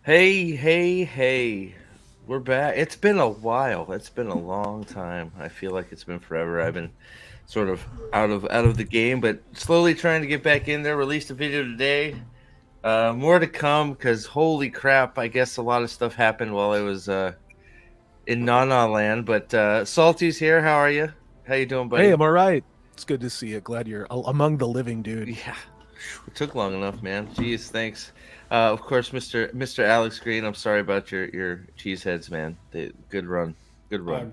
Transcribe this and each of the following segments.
Hey, hey, hey. We're back. It's been a while. It's been a long time. I feel like it's been forever. I've been sort of out of the game, but slowly trying to get back in there. Released a video today. More to come because holy crap, I guess a lot of stuff happened while I was in Nana land. But Salty's here. How are you? How you doing, Hey, buddy? I'm all right. It's good to see you. Glad you're among the living, dude. Yeah, it took long enough, man. Jeez, thanks. Of course, Mr. Alex Green. I'm sorry about your cheeseheads, man. Good run, good run.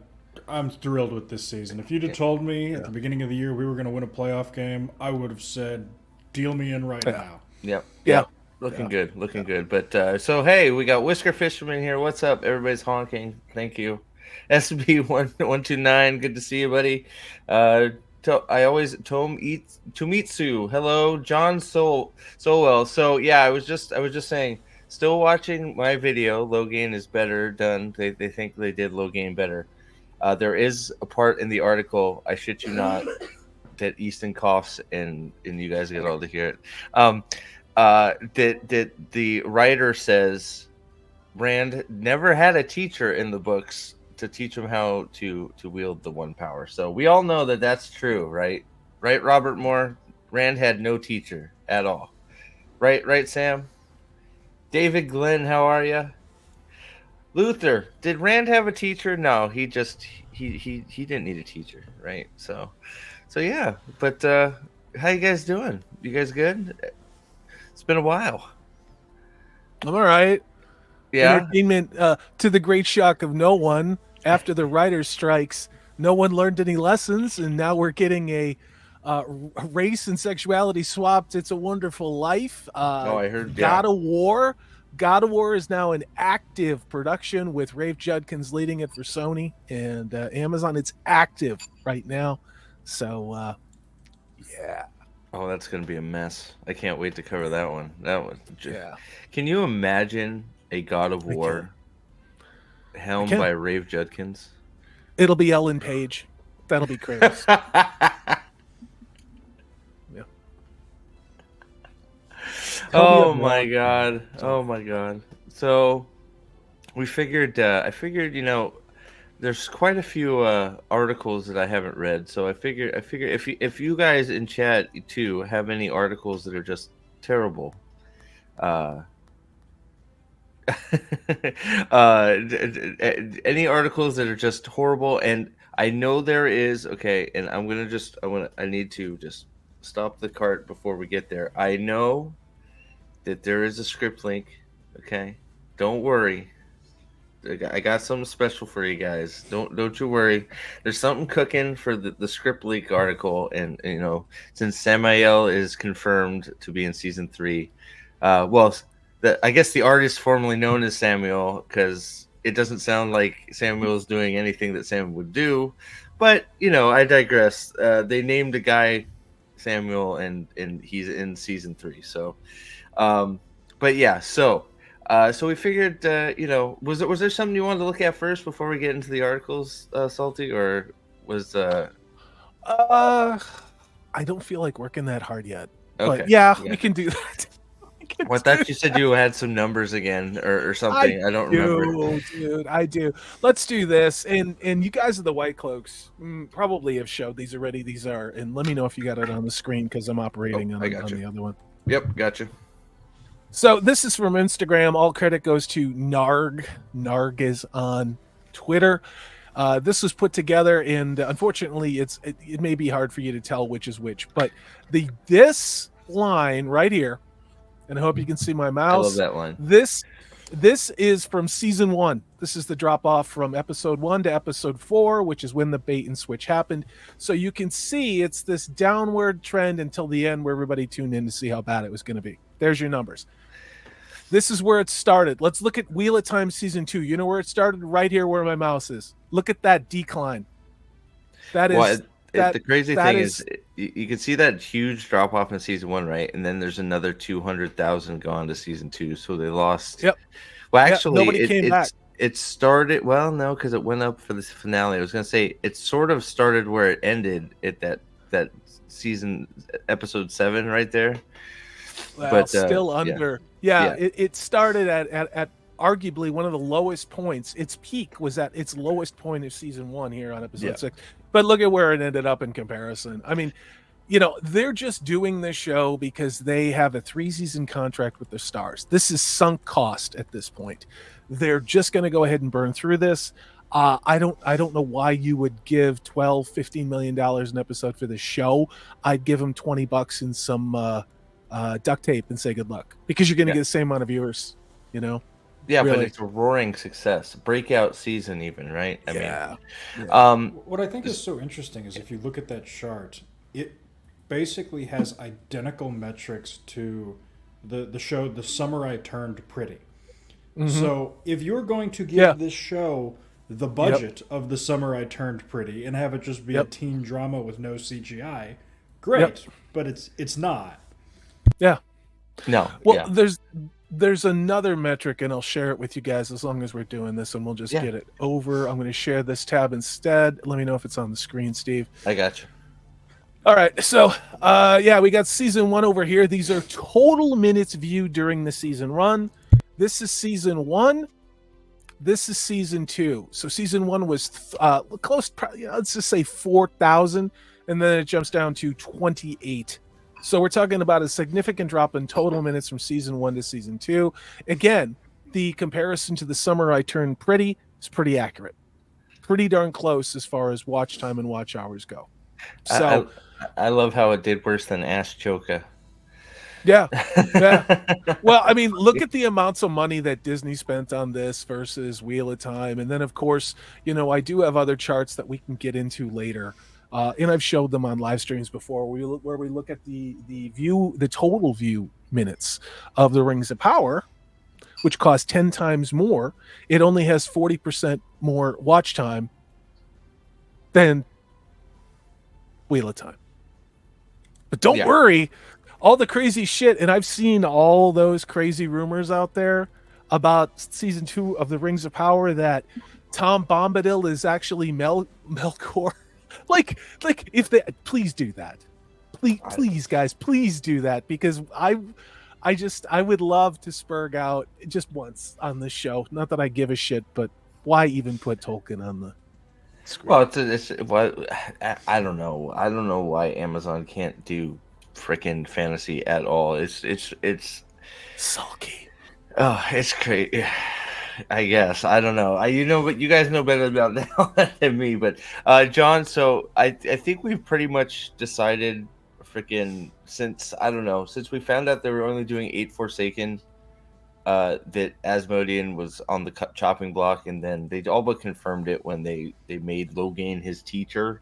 I'm, I'm thrilled with this season. If you'd have Yeah, told me at yeah, the beginning of the year we were going to win a playoff game, I would have said, "Deal me in right Yeah, now." yep, yeah, yep. Looking yeah. good, Yeah. looking good. But so hey, we got Whisker Fisherman here. What's up? Everybody's honking. Thank you. SB 129. Good to see you, buddy. Uh, I always Tomitsu. Hello, John Solwell. So yeah, I was just saying. Still watching my video. Logan is better done. They think they did Logan better. There is a part in the article. I shit you not. That Easton coughs and you guys get all to hear it. That the writer says Rand never had a teacher in the books to teach him how to wield the one power. So we all know that that's true, right? Right, Robert Moore. Rand had no teacher at all. Right, Sam. David Glenn, how are you? Luther, did Rand have a teacher? No, he didn't need a teacher, right? So yeah. But how you guys doing? You guys good? It's been a while. I'm all right. Yeah. Entertainment, to the great shock of no one, after the writers' strikes, no one learned any lessons, and now we're getting a race and sexuality swapped. It's a Wonderful Life. Oh, I heard. Yeah. God of War. God of War is now in active production with Rafe Judkins leading it for Sony and Amazon. It's active right now. So, yeah. Oh, that's gonna be a mess. I can't wait to cover that one. That one. Yeah. Can you imagine a God of I can. War I helmed can. by Rafe Judkins? It'll be Ellen Page. That'll be Kratos. Yeah. Tell me Oh I'm my wrong. god. So, Oh my god. So we figured. I figured. There's quite a few articles that I haven't read. So I figure if you guys in chat too have any articles that are just terrible, uh, any articles that are just horrible, and I know there is. Okay, and I need to just stop the cart before we get there. I know that there is a script link. Okay, don't worry. I got something special for you guys. Don't you worry. There's something cooking for the script leak article, and since Samael is confirmed to be in season 3, well, I guess the artist formerly known as Samuel, because it doesn't sound like Samuel is doing anything that Sam would do, but I digress. They named a guy Samuel, and he's in season 3. So, but yeah, so we figured, was there something you wanted to look at first before we get into the articles, Salty, or was uh, I don't feel like working that hard yet. But okay? yeah, we Gotcha. can do that. We can Well, I do thought you said that. you had some numbers again or I something. I don't remember. do, dude. I do. Let's do this. And you guys are the White Cloaks. Probably have showed these already. These are. And let me know if you got it on the screen because I'm Oh, operating I on got you. the other one. Yep, gotcha. So this is from Instagram. All credit goes to Narg. Narg is on Twitter. This was put together, and unfortunately, it may be hard for you to tell which is which. But this line right here, and I hope you can see my I love mouse. that line. This is from season 1. This is the drop off from episode 1 to episode 4, which is when the bait and switch happened. So you can see it's this downward trend until the end, where everybody tuned in to see how bad it was going to be. There's your numbers. This is where it started. Let's look at Wheel of Time season 2. You know where it started? Right here where my mouse is. Look at that decline. That Well, is that the crazy that thing is is, you can see that huge drop off in season 1, right? And then there's another 200,000 gone to season 2, so they lost. yep. Well, Yep. actually, Nobody came back. it started. Well, no, because it went up for the finale. I was gonna say it sort of started where it ended at that season episode 7 right there. Well, But still yeah, under. Yeah, yeah, it started at arguably one of the lowest points. Its peak was at its lowest point of season 1 here on episode 6. But look at where it ended up in comparison. I mean, they're just doing this show because they have a 3-season contract with the stars. This is sunk cost at this point. They're just going to go ahead and burn through this. I don't know why you would give $12-15 million an episode for the show. I'd give them $20 and some duct tape and say good luck, because you're going to get the same amount of viewers. Yeah, really. But it's a roaring success, breakout season, even, right? I mean, what I think is so interesting is if you look at that chart, it basically has identical metrics to the show The Summer I Turned Pretty. Mm-hmm. So if you're going to give this show the budget of The Summer I Turned Pretty and have it just be a teen drama with no CGI, great. But it's not. Yeah. No. Well, there's another metric, and I'll share it with you guys as long as we're doing this, and we'll just get it over. I'm going to share this tab instead. Let me know if it's on the screen, Steve. I got you. All right, so we got season 1 over here. These are total minutes viewed during the season run. This is season 1. This is season 2. So season 1 was close, let's just say 4,000, and then it jumps down to 28. So we're talking about a significant drop in total minutes from season 1 to season 2. Again, the comparison to The Summer I Turned Pretty is pretty accurate. Pretty darn close as far as watch time and watch hours go. So I love how it did worse than Ash Choka. Yeah. Well, I mean, look at the amounts of money that Disney spent on this versus Wheel of Time. And then, of course, I do have other charts that we can get into later. And I've showed them on live streams before, where we look at the total view minutes of the Rings of Power, which cost 10 times more. It only has 40% more watch time than Wheel of Time. But don't worry, all the crazy shit, and I've seen all those crazy rumors out there about season 2 of the Rings of Power that Tom Bombadil is actually Melkor. Like if they please do that, please guys, please do that, because I would love to Spurg out just once on this show. Not that I give a shit, but why even put Tolkien on the screen? Well, I don't know. I don't know why Amazon can't do freaking fantasy at all. It's sulky. Oh, it's crazy. I guess I don't know. But you guys know better about that than me. But John, so I think we've pretty much decided, freaking since we found out they were only doing 8 Forsaken, that Asmodean was on the chopping block, and then they all but confirmed it when they made Logain his teacher,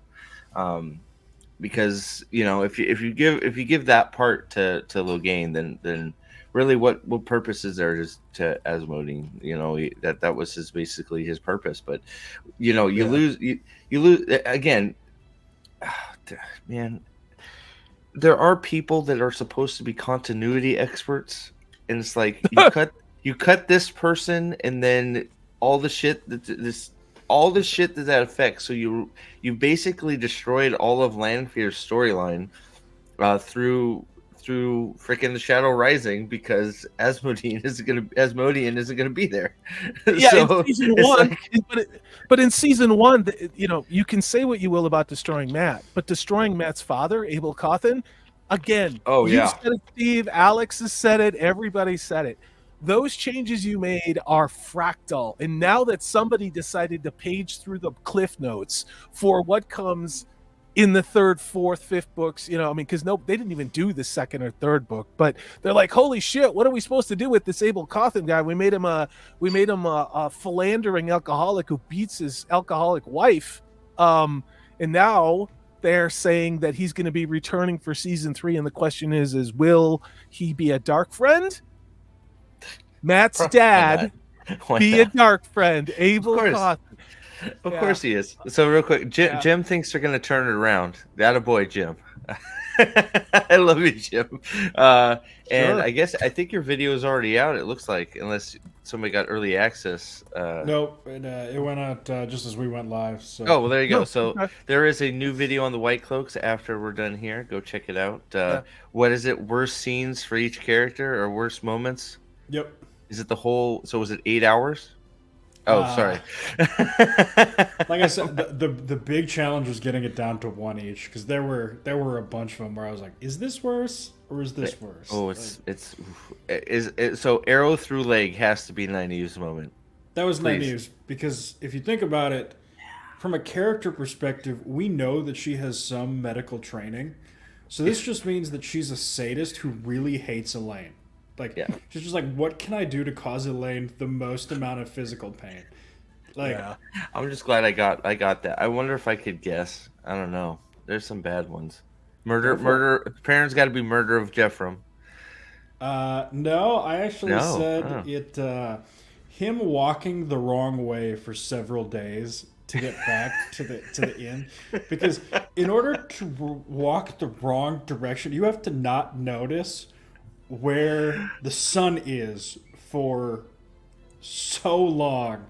because if you give that part to Logain, then really, what purpose is there to Asmodean? That was basically his purpose. But you lose again. Man, there are people that are supposed to be continuity experts, and it's like you cut this person, and then all the shit that affects. So you basically destroyed all of Lanfear's storyline through freaking the Shadow Rising, because Asmodean isn't gonna be there. Yeah, so in season 1, but in season 1, you can say what you will about destroying Matt, but destroying Matt's father, Abel Cawthon, again. Oh yeah, you said it, Steve. Alex has said it. Everybody said it. Those changes you made are fractal, and now that somebody decided to page through the cliff notes for what comes in the 3rd, 4th, 5th books, because they didn't even do the 2nd or 3rd book, but they're like, holy shit, what are we supposed to do with this Abel Cawthon guy? We made him a philandering alcoholic who beats his alcoholic wife, and now they're saying that he's going to be returning for season 3, and the question is will he be a dark friend? Matt's dad be a dark friend, Abel Cawthon. Of course he is. So real quick, Jim thinks they're going to turn it around. That a boy, Jim. I love you, Jim. And I think your video is already out. It looks like, unless somebody got early access. Nope, it went out just as we went live. So. Oh well, there you go. So there is a new video on the White Cloaks after we're done here. Go check it out. What is it? Worst scenes for each character or worst moments? Yep. Is it the whole? So was it 8 hours? Oh, sorry. Like I said, the big challenge was getting it down to one each, because there were a bunch of them where I was like, is this worse or is this worse? Oh, like, so arrow through leg has to be Nynaeve's moment. that was Please. Nynaeve's, because if you think about it, from a character perspective, we know that she has some medical training. So this just means that she's a sadist who really hates Elaine. Like, Yeah. she's just like, what can I do to cause Elaine the most amount of physical pain? Like, Yeah. I'm just glad I got that. I wonder if I could guess. I don't know. There's some bad ones. Murder. Parents got to be murder of Jeffrem. no, I actually No. said Oh. him walking the wrong way for several days to get back to the inn, because in order to walk the wrong direction, you have to not notice where the sun is for so long.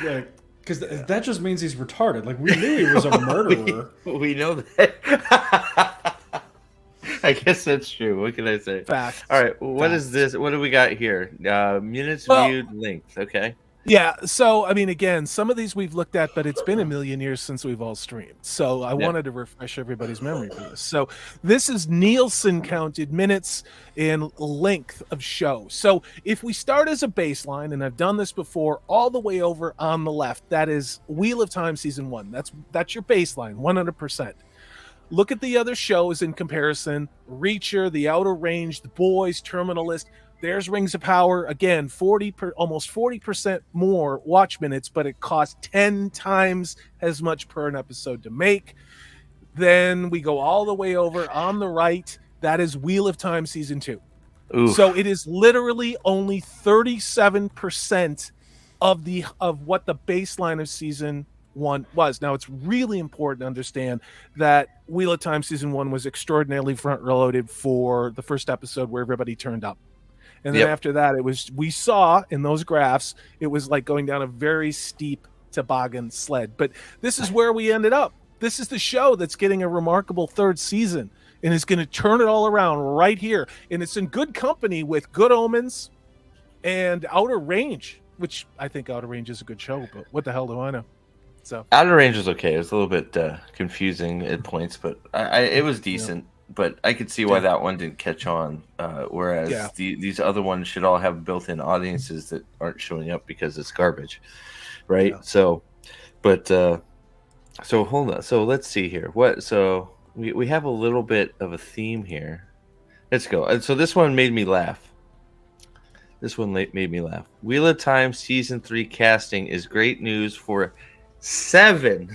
Like, because that just means he's retarded. Like, we knew he was a murderer. We know that. I guess that's true. What can I say? Facts. All right. What is this? What do we got here? Minutes viewed, length. Okay. Yeah, so I mean, again, some of these we've looked at, but it's been a million years since we've all streamed. So I wanted to refresh everybody's memory for this. So this is Nielsen counted minutes and length of show. So if we start as a baseline, and I've done this before, all the way over on the left, that is Wheel of Time season 1. That's your baseline, 100%. Look at the other shows in comparison: Reacher, The Outer Range, The Boys, Terminal List. There's Rings of Power, again, almost 40% more watch minutes, but it costs 10 times as much per an episode to make. Then we go all the way over on the right. That is Wheel of Time season 2. Oof. So it is literally only 37% of what the baseline of season 1 was. Now, it's really important to understand that Wheel of Time season 1 was extraordinarily front-loaded for the first episode where everybody turned up. And then after that, we saw in those graphs, it was like going down a very steep toboggan sled. But this is where we ended up. This is the show that's getting a remarkable third season and is going to turn it all around right here. And it's in good company with Good Omens and Outer Range, which I think Outer Range is a good show, but what the hell do I know? So Outer Range was okay. It was a little bit confusing at points, but it was decent. But I could see why that one didn't catch on, whereas these other ones should all have built-in audiences that aren't showing up because it's garbage, right? Yeah. So hold on. So let's see here. So we have a little bit of a theme here. Let's go. And so this one made me laugh. Made me laugh. Wheel of Time season 3 casting is great news for 7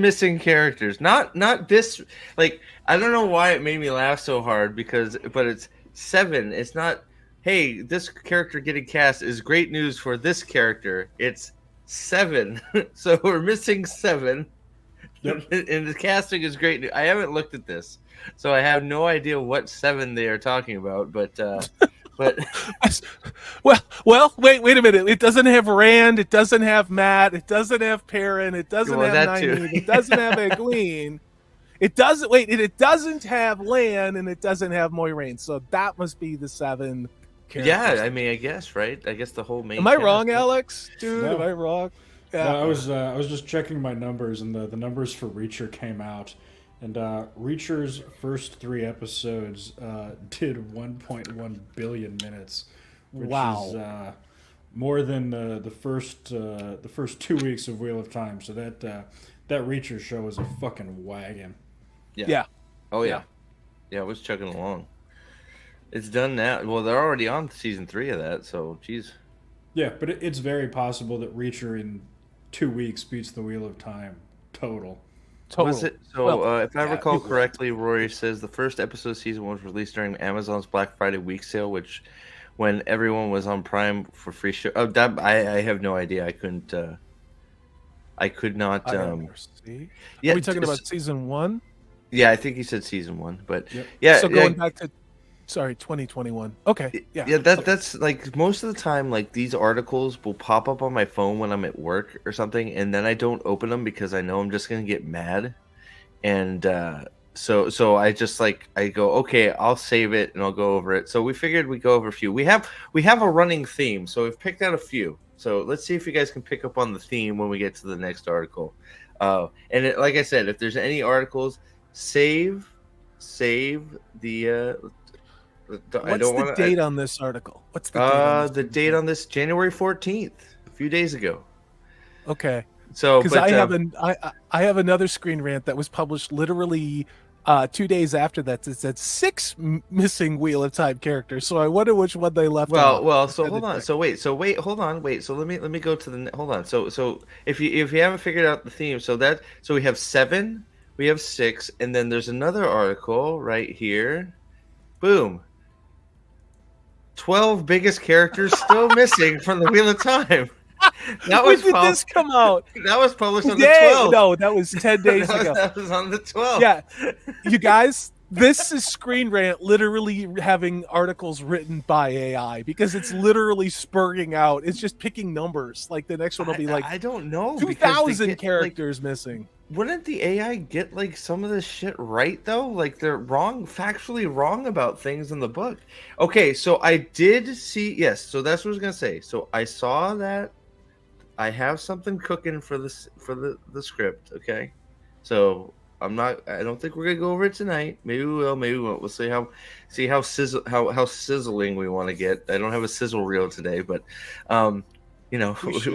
missing characters. Not this, like, I don't know why it made me laugh so hard, but it's 7. It's not, hey, this character getting cast is great news for this character. It's 7. So we're missing 7. Yep. And the casting is great. I haven't looked at this, so I have no idea what 7 they are talking about, but well, wait a minute. It doesn't have Rand. It doesn't have Matt. It doesn't have Perrin. It doesn't have Nynaeve. It doesn't have Egwene. It doesn't have Lan, and it doesn't have Moiraine. So that must be the 7 characters. Yeah, I mean, I guess, right? I guess the whole main. Am I wrong, Alex? Dude, am I wrong? Yeah. No, I was just checking my numbers, and the numbers for Reacher came out. And Reacher's first 3 episodes did 1.1 billion minutes, which is more than the first 2 weeks of Wheel of Time. So that Reacher show is a fucking wagon. Yeah. Oh yeah. Yeah, it was chugging along. It's done now. Well, they're already on season 3 of that. So, geez. Yeah, but it's very possible that Reacher in 2 weeks beats the Wheel of Time total. Was it? So, if I recall correctly, Rory says the first episode of season 1 was released during Amazon's Black Friday week sale, which when everyone was on Prime for free show. Oh, that I have no idea. I couldn't. I could not. See. Yeah, are we talking about season 1? Yeah, I think he said season 1, but yeah. So going back to 2021. Okay. Yeah. That's like most of the time, like these articles will pop up on my phone when I'm at work or something, and then I don't open them because I know I'm just gonna get mad. And so I just like I go, okay, I'll save it and I'll go over it. So we figured we'd go over a few. We have a running theme, so we've picked out a few. So let's see if you guys can pick up on the theme when we get to the next article. Like I said, if there's any articles, save the. What's the date on this article? What's the date on this? The date on this, January 14th, a few days ago. Okay. So, because I have another screen rant that was published literally 2 days after that. It said 6 missing Wheel of Time characters. So I wonder which one they left out. Well. So hold on. So wait. Hold on. Wait. So let me go to the. Hold on. So if you haven't figured out the theme, so we have 7, we have 6, and then there's another article right here. Boom. 12 biggest characters still missing from the Wheel of Time. When did this come out? That was published on the 12th. No, that was 10 days ago. That was on the 12th. Yeah. You guys, this is Screen Rant literally having articles written by AI because it's literally spurring out. It's just picking numbers. Like the next one will be like, I don't know, 2,000 characters missing. Wouldn't the AI get like some of this shit right though? Like they're factually wrong about things in the book. Okay, so I did see, yes, so that's what I was gonna say. So I saw that I have something cooking for this the script, okay? So I don't think we're gonna go over it tonight. Maybe we will, maybe we won't. We'll see how sizzling we want to get. I don't have a sizzle reel today, but we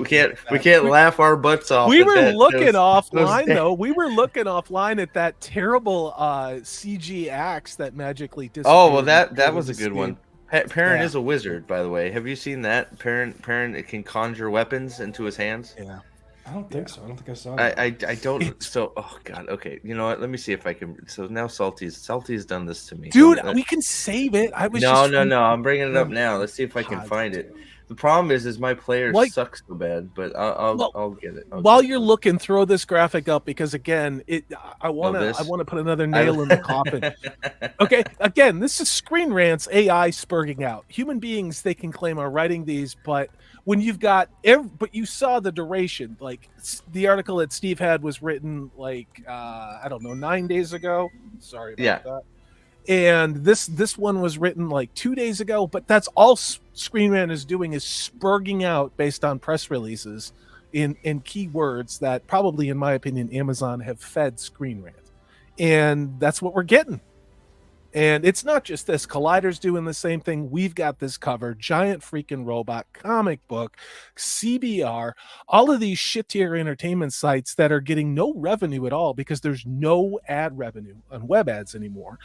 can't laugh our butts off. We were looking offline though. We were looking offline at that terrible CG axe that magically disappeared. Oh well, that was a good one. Perrin is a wizard, by the way. Have you seen that? Perrin it can conjure weapons into his hands. Yeah, I don't think so. I don't think I saw that. I don't. So oh god. Okay, you know what? Let me see if I can. So now Salty's done this to me, dude. We can save it. No. I'm bringing it up now. Let's see if I can find it. The problem is my player sucks so bad, but I'll get it. While you're looking, throw this graphic up because again, I want to put another nail in the coffin. Okay, again, this is Screen Rant's AI spurging out. Human beings, they can claim are writing these, but when you've got but you saw the duration. Like the article that Steve had was written like I don't know 9 days ago. Sorry about that. And this one was written like 2 days ago, but that's all Screen Rant is doing is spurging out based on press releases in keywords that probably, in my opinion, Amazon have fed Screen Rant. And that's what we're getting. And it's not just this. Collider's doing the same thing. We've got this cover. Giant freaking robot, comic book, CBR, all of these shit tier entertainment sites that are getting no revenue at all because there's no ad revenue on web ads anymore.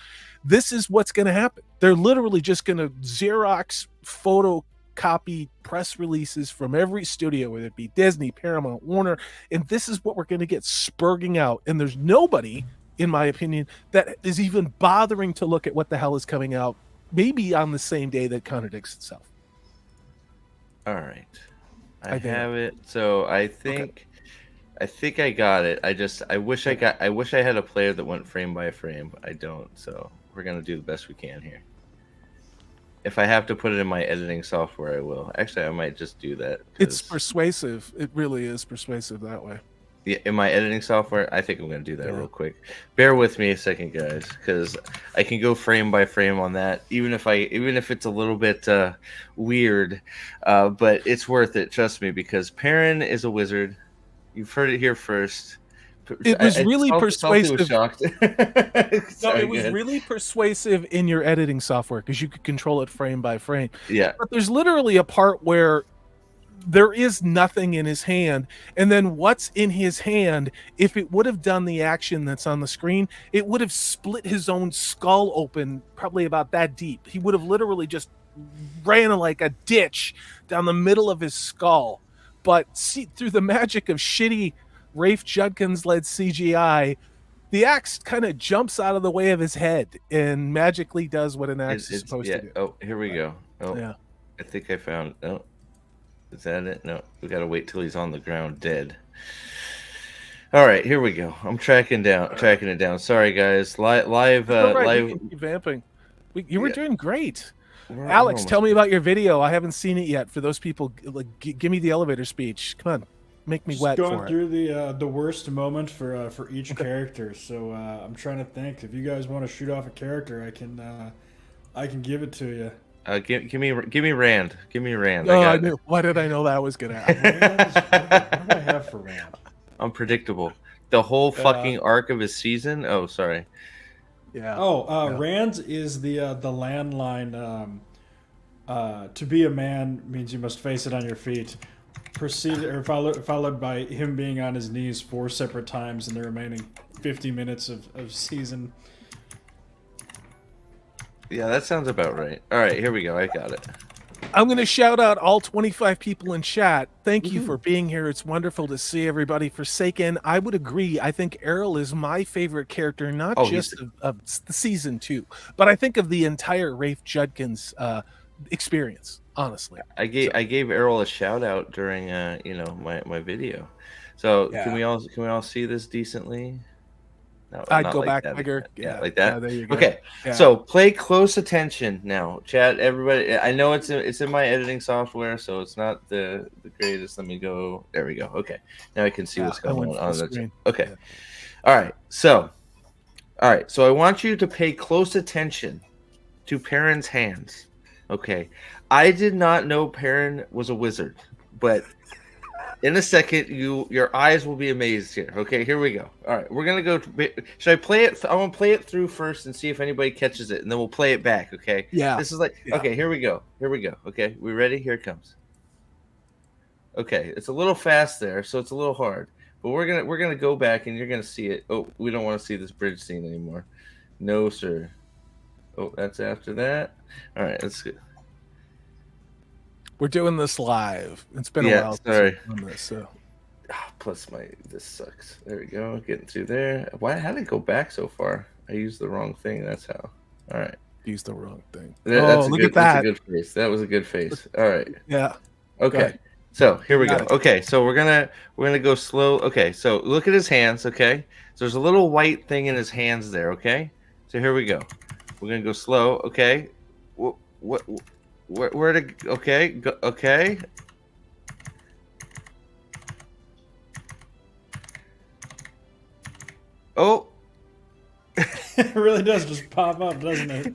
This is what's going to happen. They're literally just going to Xerox photocopy press releases from every studio, whether it be Disney, Paramount, Warner. And this is what we're going to get spurging out. And there's nobody, in my opinion, that is even bothering to look at what the hell is coming out, maybe on the same day that contradicts itself. All right. I have it. So I think I got it. I wish I had a player that went frame by frame. I don't. So we're going to do the best we can here. If I have to put it in my editing software, I will. Actually, I might just do that. It's persuasive. It really is persuasive that way. Yeah, in my editing software, I think I'm going to do that real quick. Bear with me a second, guys, because I can go frame by frame on that, even if it's a little bit weird, but it's worth it. Trust me, because Perrin is a wizard. You've heard it here first. It was really persuasive. Was shocked. It was really persuasive in your editing software because you could control it frame by frame. Yeah, but there's literally a part where there is nothing in his hand, and then what's in his hand, if it would have done the action that's on the screen, it would have split his own skull open probably about that deep. He would have literally just ran like a ditch down the middle of his skull. But see, through the magic of shitty Rafe Judkins led CGI, the axe kind of jumps out of the way of his head and magically does what an axe is supposed to do. Oh, here we go. Oh, yeah. I think I found. Oh, is that it? No, we got to wait till he's on the ground dead. All right, here we go. I'm tracking it down. Sorry, guys. Live. You can keep vamping. You were doing great. Alex, tell me about your video. I haven't seen it yet. For those people, like, give me the elevator speech. Come on. make me Just wet going for it. through the worst moment for each character. So I'm trying to think. If you guys want to shoot off a character, I can give it to you. Give me Rand. Give me Rand. Oh, I I got knew. Why did I know that was gonna happen? What do I have for Rand? unpredictable. The whole fucking arc of his season. Oh, sorry. Yeah. Oh, Rand's is the landline. To be a man means you must face it on your feet. Followed by him being on his knees 4 separate times in the remaining 50 minutes of season. Yeah, that sounds about right. All right, here we go. I got it. I'm going to shout out all 25 people in chat. Thank you for being here. It's wonderful to see everybody. Forsaken, I would agree. I think Errol is my favorite character, not just of the season 2, but I think of the entire Rafe Judkins experience. Honestly, I gave Errol a shout out during my video. So can we all see this decently? No, I'd go like back that. bigger. Yeah, like that. Yeah, there you go. Okay, so play close attention now, chat. Everybody, I know it's in my editing software, so it's not the greatest. Let me go. There we go. Okay, now I can see what's going on the screen. Okay, all right. So I want you to pay close attention to Perrin's hands. Okay, I did not know Perrin was a wizard, but in a second, your eyes will be amazed here. Okay, here we go. All right, we're gonna go. Should I play it? I want to play it through first and see if anybody catches it, and then we'll play it back. Okay. Yeah. This is like okay. Here we go. Here we go. Okay, we ready? Here it comes. Okay, it's a little fast there, so it's a little hard. But we're gonna go back, and you're gonna see it. Oh, we don't want to see this bridge scene anymore. No, sir. Oh, that's after that. All right, that's good. We're doing this live. It's been a while. Sorry. This, so. Plus this sucks. There we go. Getting through there. How did it go back so far? I used the wrong thing. That's how. All right. Used the wrong thing. Look at that. That's a good face. That was a good face. All right. Yeah. Okay. So here we go. Okay. So we're gonna go slow. Okay. So look at his hands. Okay. So there's a little white thing in his hands there. Okay. So here we go. We're gonna go slow. Okay. Where to? Okay. Go, okay. Oh. It really does just pop up, doesn't it?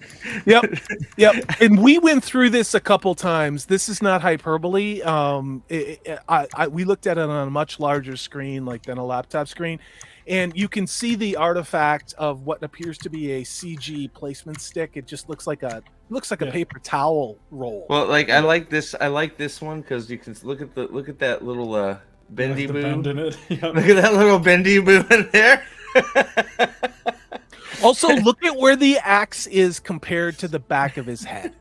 Yep. And we went through this a couple times. This is not hyperbole. We looked at it on a much larger screen, like than a laptop screen, and you can see the artifact of what appears to be a CG placement stick. It just looks like a paper towel roll. Well, like I like this one because you can look at that little bendy boo. Bend in it. Yep. Look at that little bendy boo in there. Also, look at where the axe is compared to the back of his head.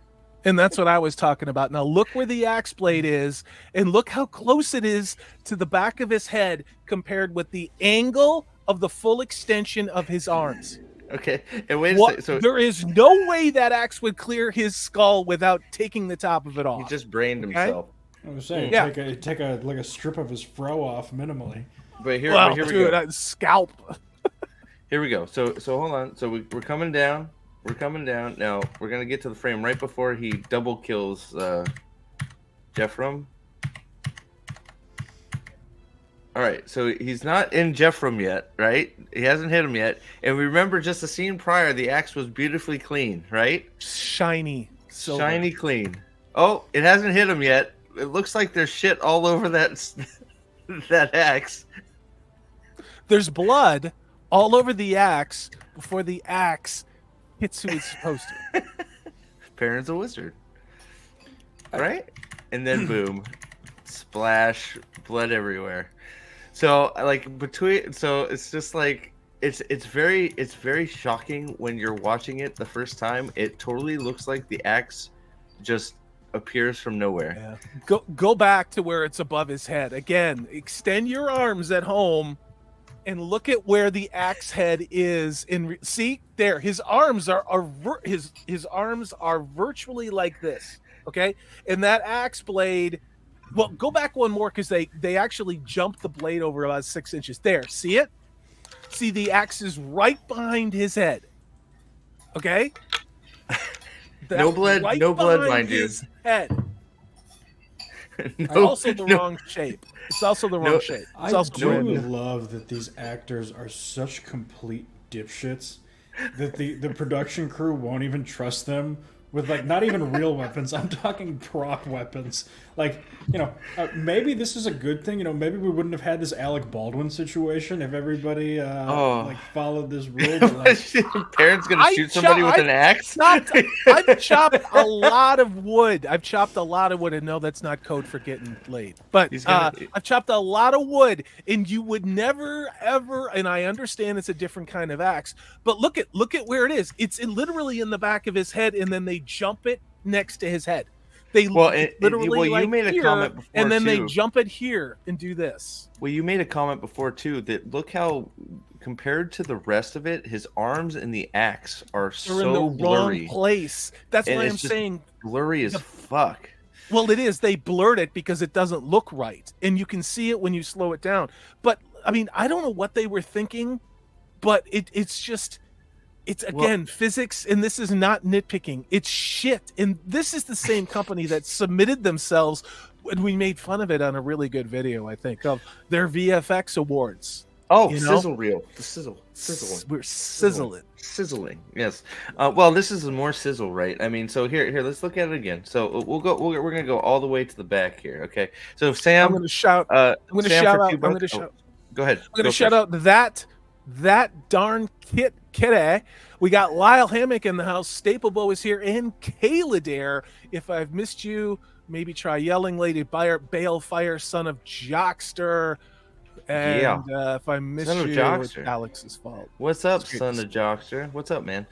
And that's what I was talking about. Now, look where the axe blade is, and look how close it is to the back of his head compared with the angle of the full extension of his arms. Okay, and wait a second. So there is no way that axe would clear his skull without taking the top of it off. He just brained himself. I was saying, take a strip of his fro off minimally. But here we go. Scalp. Here we go. So hold on. So we're coming down. We're coming down. Now we're gonna get to the frame right before he double kills Jeffrum. All right. So he's not in Jeffrum yet, right? He hasn't hit him yet. And we remember just the scene prior, the axe was beautifully clean, right? Shiny. Silver. Shiny clean. Oh, it hasn't hit him yet. It looks like there's shit all over that axe. There's blood all over the axe before the axe hits who it's supposed to. Perrin's a wizard, right? And then boom, splash, blood everywhere. So it's just like it's very shocking when you're watching it the first time. It totally looks like the axe just appears from nowhere. Yeah. Go back to where it's above his head again. Extend your arms at home. And look at where the axe head is. See there, his arms his arms are virtually like this. Okay, and that axe blade. Well, go back one more because they actually jumped the blade over about 6 inches. There, see it? See the axe is right behind his head. Okay. No blood, mind you. Head. Also the wrong shape. It's also the wrong shape. It's I also brand do new. love that these actors are such complete dipshits that the production crew won't even trust them with like not even real weapons. I'm talking prop weapons. Like, maybe this is a good thing. Maybe we wouldn't have had this Alec Baldwin situation if everybody like followed this rule. But, like, Parents gonna shoot somebody with an axe? I've chopped a lot of wood. And no, that's not code for getting laid. But I've chopped a lot of wood, and you would never ever. And I understand it's a different kind of axe, but look at where it is. It's literally in the back of his head, and then they jump it next to his head. They literally you made a comment before, and then too. they jump it here and do this. Well, you made a comment before too that look how compared to the rest of it, his arms and the axe are They're so in the blurry. wrong place. That's why I'm saying blurry as fuck. Well, it is. They blurred it because it doesn't look right, and you can see it when you slow it down. But I mean, I don't know what they were thinking, but it's just. It's again physics, and this is not nitpicking. It's shit, and this is the same company that submitted themselves, and we made fun of it on a really good video, I think, of their VFX awards. Oh, sizzle reel, the sizzle. We're sizzling. Yes. Well, this is more sizzle, right? I mean, so here, let's look at it again. So we're gonna go all the way to the back here. Okay. So Sam, I'm gonna shout. Go ahead. I'm gonna shout out that darn kitty. We got Lyle Hammock in the house. Staplebo is here, and Kayla Dare. If I've missed you, maybe try yelling, Lady Balefire, son of Jockster. And if I missed you, it's Alex's fault. What's up, son of Jockster? What's up, man?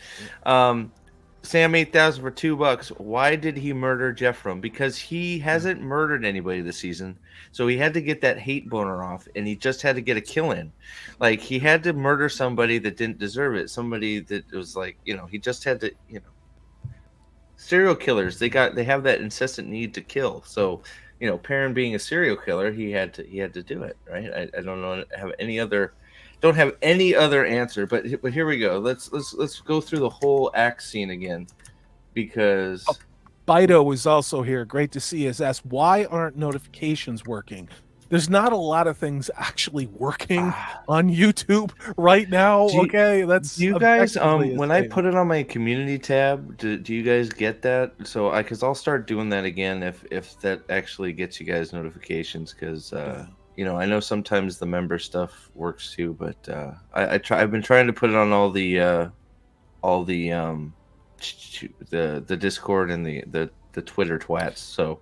Sam 8,000 for $2. Why did he murder Jeffrem? Because he hasn't murdered anybody this season, so he had to get that hate boner off, and he just had to get a kill in. Like, he had to murder somebody that didn't deserve it, somebody that was like, he just had to, serial killers. They have that incessant need to kill. So, Perrin being a serial killer, he had to do it, right? I don't have any other answer, but here we go. Let's go through the whole axe scene again, because Bido is also here. Great to see us. Asked, why aren't notifications working? There's not a lot of things actually working on YouTube right now. Do you guys when I put it on my community tab, do you guys get that? So because I'll start doing that again if that actually gets you guys notifications, because I know sometimes the member stuff works too, but I've been trying to put it on all the Discord and the Twitter twats. So,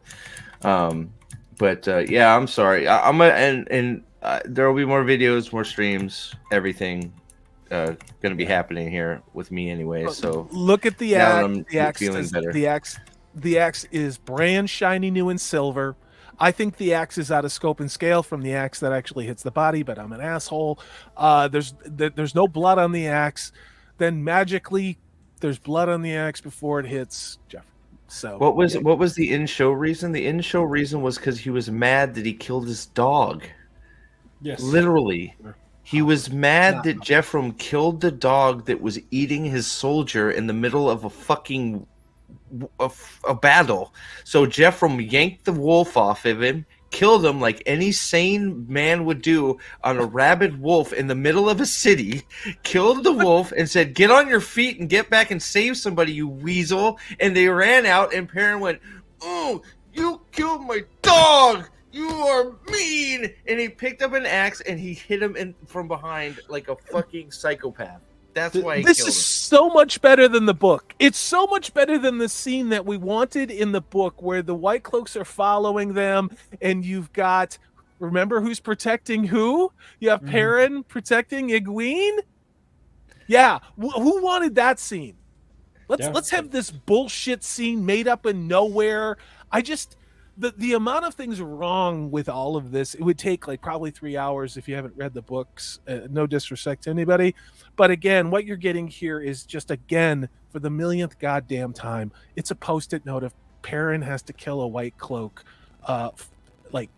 I'm sorry. I'm gonna there will be more videos, more streams, everything going to be happening here with me anyway. So look at the axe. The axe is brand shiny new in silver. I think the axe is out of scope and scale from the axe that actually hits the body, but I'm an asshole. There's no blood on the axe. Then magically, there's blood on the axe before it hits Jeff. So what was the in-show reason? The in-show reason was because he was mad that he killed his dog. Yes, literally, he was mad that Jeffrem killed the dog that was eating his soldier in the middle of a fucking a battle. So Jeffrem yanked the wolf off of him, killed him like any sane man would do on a rabid wolf in the middle of a city, killed the wolf and said, "Get on your feet and get back and save somebody, you weasel." And they ran out, and Perrin went, "Oh, you killed my dog! You are mean!" And he picked up an axe and he hit him from behind like a fucking psychopath. That's why this is so much better than the book. It's so much better than the scene that we wanted in the book, where the White Cloaks are following them, and you've got, remember who's protecting who? You have Perrin protecting Egwene. Yeah, who wanted that scene? Let's have this bullshit scene made up in nowhere. The amount of things wrong with all of this, it would take like probably 3 hours if you haven't read the books. No disrespect to anybody. But again, what you're getting here is just, again, for the millionth goddamn time, it's a post-it note of Perrin has to kill a White Cloak like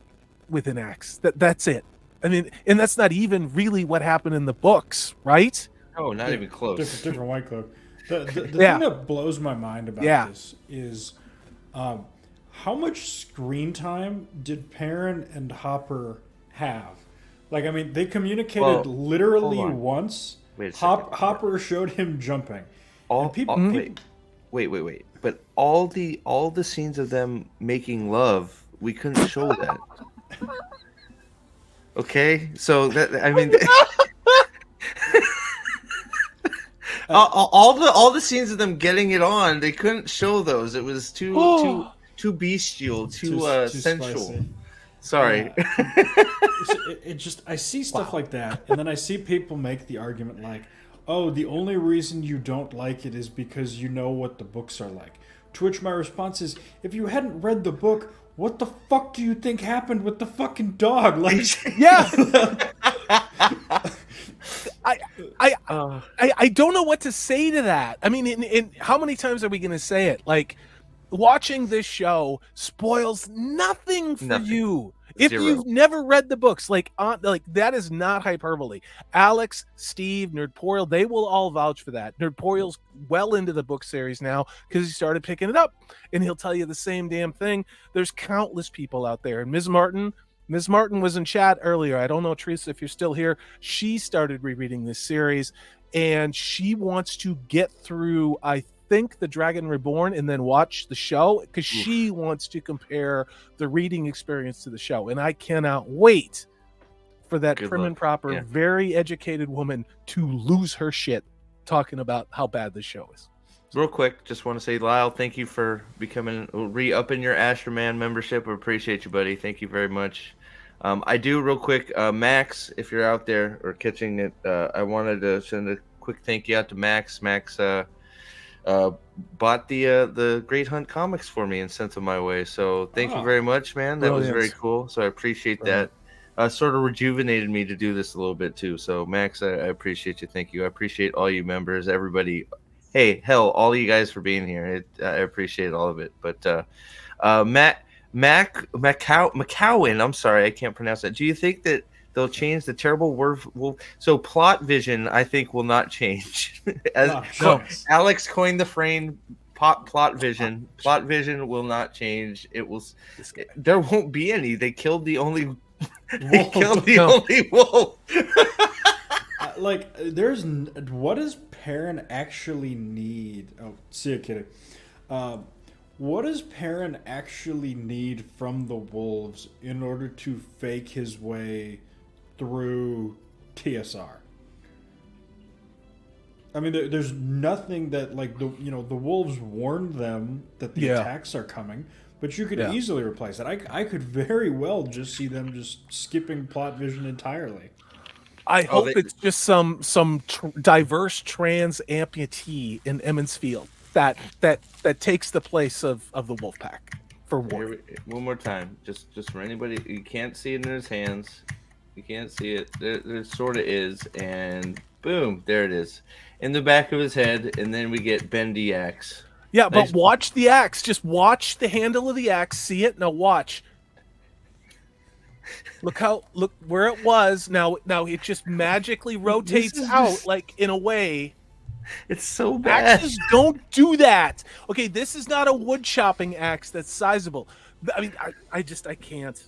with an axe. That's it. I mean, and that's not even really what happened in the books, right? Oh, not even close. Different White Cloak. The thing that blows my mind about this is how much screen time did Perrin and Hopper have? Like, I mean, they communicated Well, hold literally on. once. Wait a second. Hopper showed him jumping, and people. Wait. But all the scenes of them making love, we couldn't show that. Okay, so that I mean, all the scenes of them getting it on, they couldn't show those. It was too bestial, too sensual. Spicy. Sorry. It just, I see stuff like that, and then I see people make the argument like, oh, the only reason you don't like it is because you know what the books are like. To which my response is, if you hadn't read the book, what the fuck do you think happened with the fucking dog? Like, yeah. I don't know what to say to that. I mean, in how many times are we going to say it? Like, watching this show spoils nothing for you. If you've never read the books, like that is not hyperbole. Alex, Steve, Nerdporial, they will all vouch for that. Nerdporial's well into the book series now because he started picking it up, and he'll tell you the same damn thing. There's countless people out there, and Ms. Martin was in chat earlier. I don't know, Teresa, if you're still here. She started rereading this series, and she wants to get through, I think, The Dragon Reborn and then watch the show because she wants to compare the reading experience to the show. And I cannot wait for that prim and proper, very educated woman to lose her shit talking about how bad the show is. Real quick, just want to say, Lyle, thank you for becoming re-upping your Astroman membership. We appreciate you, buddy. Thank you very much. I do, real quick, Max, if you're out there or catching it, I wanted to send a quick thank you out to Max. Max bought the Great Hunt comics for me and sent them my way. So thank you very much, man. That was very cool. So I appreciate that. Sort of rejuvenated me to do this a little bit too. So Max, I appreciate you. Thank you. I appreciate all you members, everybody. Hey, hell, all you guys for being here. I appreciate all of it. But McCowan, I'm sorry, I can't pronounce that. Do you think that they'll change the terrible word? So plot vision, I think, will not change. Alex coined the phrase plot vision. Plot vision will not change. It will. There won't be any. They killed the only. They killed the only wolf. Like, there's what does Perrin actually need? Oh, see you, kitty. What does Perrin actually need from the wolves in order to fake his way through TSR? I mean, there's nothing that, like, the wolves warned them that the attacks are coming, but you could easily replace that. I could very well just see them just skipping plot vision entirely. I hope it's just some diverse trans amputee in Emmons Field that takes the place of the wolf pack for war. One more time, just for anybody, you can't see it in his hands. You can't see it. There sort of is, and boom, there it is, in the back of his head, and then we get bendy axe. Yeah, but watch the axe. Just watch the handle of the axe. See it? Now watch. Look where it was. Now it just magically rotates out like in a way. It's so bad. Axes don't do that. Okay, this is not a wood chopping axe that's sizable. I mean, I can't.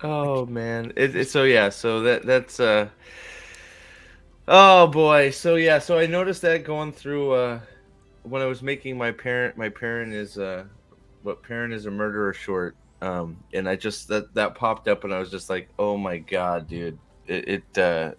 Oh man, so that's oh boy, so I noticed that going through when I was making my parent is a murderer short. And I just that popped up, and I was just like, "Oh my god, dude! It that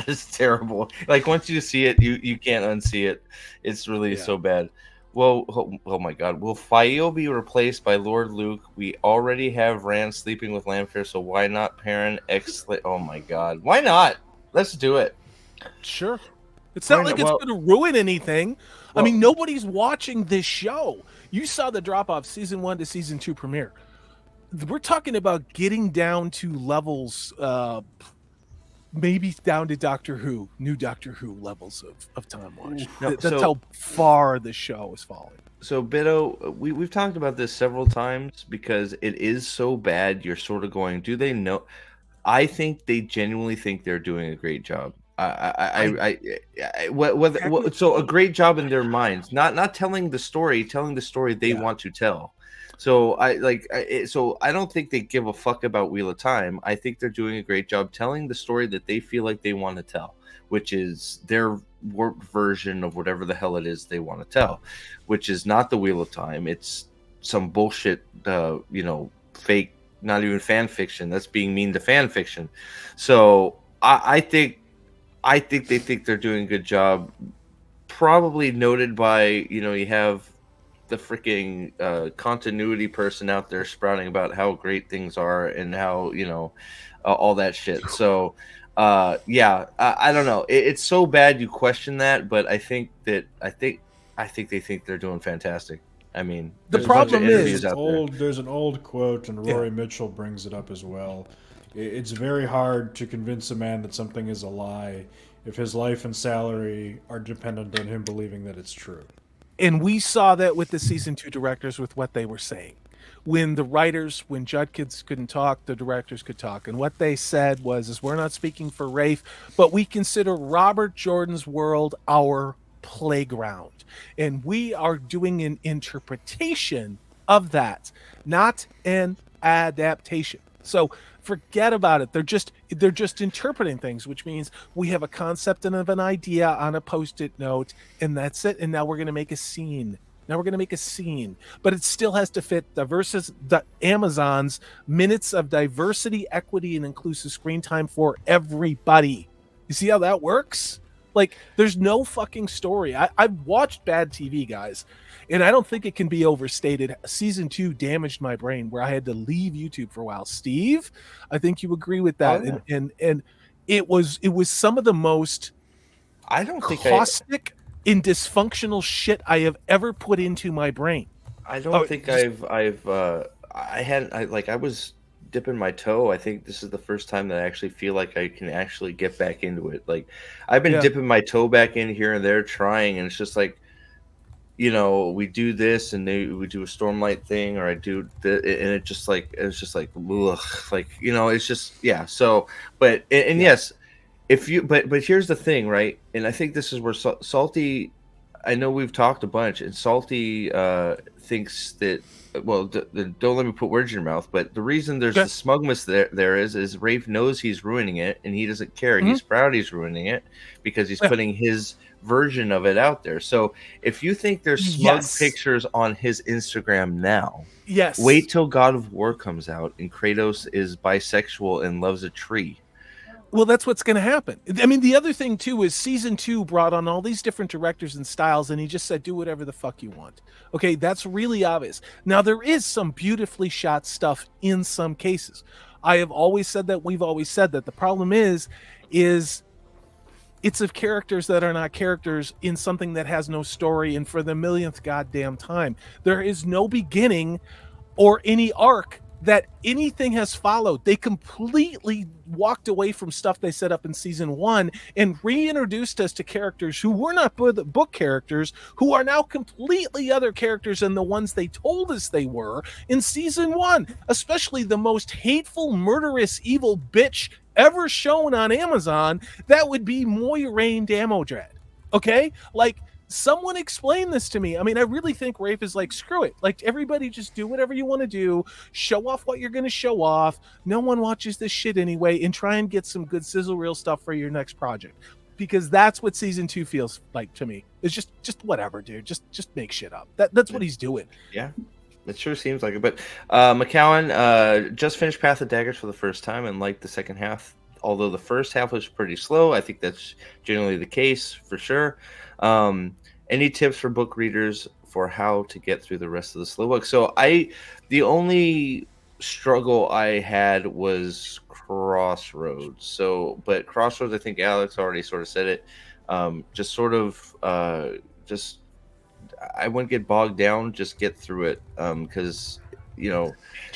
is terrible." Like, once you see it, you can't unsee it. It's really so bad. Well, oh my god, will Faio be replaced by Lord Luke? We already have Rand sleeping with Lanfear, so why not Perrin? Oh my god, why not? Let's do it. Sure. It's not like it's going to ruin anything. I mean, nobody's watching this show. You saw the drop-off season 1 to season 2 premiere. We're talking about getting down to levels, maybe down to new Doctor Who levels of time watch. That's how far the show is falling. So, Bito, we've talked about this several times because it is so bad. You're sort of going, do they know? I think they genuinely think they're doing a great job. So a great job in their minds, not telling the story they want to tell. So so I don't think they give a fuck about Wheel of Time. I think they're doing a great job telling the story that they feel like they want to tell, which is their warped version of whatever the hell it is they want to tell, which is not the Wheel of Time. It's some bullshit, fake, not even fan fiction. That's being mean to fan fiction. So I think they think they're doing a good job. Probably noted by, you have the freaking continuity person out there sprouting about how great things are and how, all that shit. So yeah, I don't know. It's so bad you question that, but I think they think they're doing fantastic. I mean, The there's a bunch of problem interviews is out there. There's an old quote, and Rory Mitchell brings it up as well. It's very hard to convince a man that something is a lie if his life and salary are dependent on him believing that it's true. And we saw that with the season 2 directors with what they were saying. When Judkins couldn't talk, the directors could talk. And what they said is we're not speaking for Rafe, but we consider Robert Jordan's world our playground. And we are doing an interpretation of that, not an adaptation. So forget about it. They're just interpreting things, which means we have a concept and of an idea on a post-it note, and that's it. And now we're going to make a scene. But it still has to fit the Amazon's minutes of diversity, equity, and inclusive screen time for everybody. You see how that works? Like, there's no fucking story. I've watched bad TV, guys, and I don't think it can be overstated. Season 2 damaged my brain where I had to leave YouTube for a while. Steve, I think you agree with that. Oh, yeah. And it was some of the most caustic and dysfunctional shit I have ever put into my brain. I don't think I was dipping my toe. I think this is the first time that I actually feel like I can actually get back into it. Like, I've been dipping my toe back in here and there trying, and it's just like, we do this and we do a Stormlight thing, or I do and it's just like, ugh, like, it's just, yeah. So, but, and yes, but here's the thing, right? And I think this is where Salty, I know we've talked a bunch, and Salty thinks that, well, don't let me put words in your mouth, but the reason there's the smugness there is Rafe knows he's ruining it, and he doesn't care. Mm-hmm. He's proud he's ruining it because he's putting his version of it out there. So if you think there's smug pictures on his Instagram now, wait till God of War comes out and Kratos is bisexual and loves a tree. Well, that's what's going to happen. I mean, the other thing, too, is season 2 brought on all these different directors and styles, and he just said, do whatever the fuck you want. Okay, that's really obvious. Now, there is some beautifully shot stuff in some cases. I have always said that. We've always said that. The problem is it's of characters that are not characters in something that has no story, and for the millionth goddamn time, there is no beginning or any arc that anything has followed. They completely walked away from stuff they set up in season 1 and reintroduced us to characters who were not book characters, who are now completely other characters than the ones they told us they were in season 1, especially the most hateful, murderous, evil bitch ever shown on Amazon. That would be Moiraine Damodred. Okay? Like, someone explain this to me. I mean, I really think Rafe is like, screw it. Like, everybody just do whatever you want to do. Show off what you're going to show off. No one watches this shit anyway, and try and get some good sizzle reel stuff for your next project. Because that's what season 2 feels like to me. It's just whatever, dude. Just make shit up. That's what he's doing. Yeah. It sure seems like it. But McCowan just finished Path of Daggers for the first time and liked the second half. Although the first half was pretty slow. I think that's generally the case for sure. Any tips for book readers for how to get through the rest of the slow book? So the only struggle I had was Crossroads. But Crossroads, I think Alex already sort of said it. I wouldn't get bogged down. Just get through it. Because,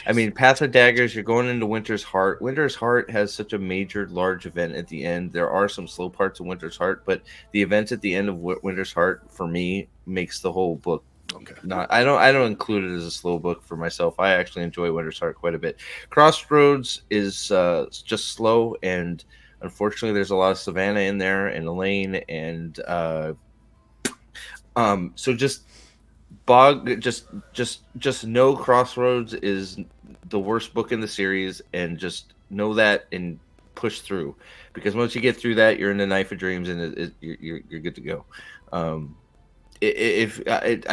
I mean, Path of Daggers, you're going into Winter's Heart. Winter's Heart has such a major, large event at the end. There are some slow parts of Winter's Heart, but the event at the end of Winter's Heart, for me, makes the whole book. Okay. I don't include it as a slow book for myself. I actually enjoy Winter's Heart quite a bit. Crossroads is just slow, and unfortunately, there's a lot of Savannah in there and Elaine, and so just just know Crossroads is the worst book in the series, and just know that and push through, because once you get through that, you're in the Knife of Dreams, and you're good to go. I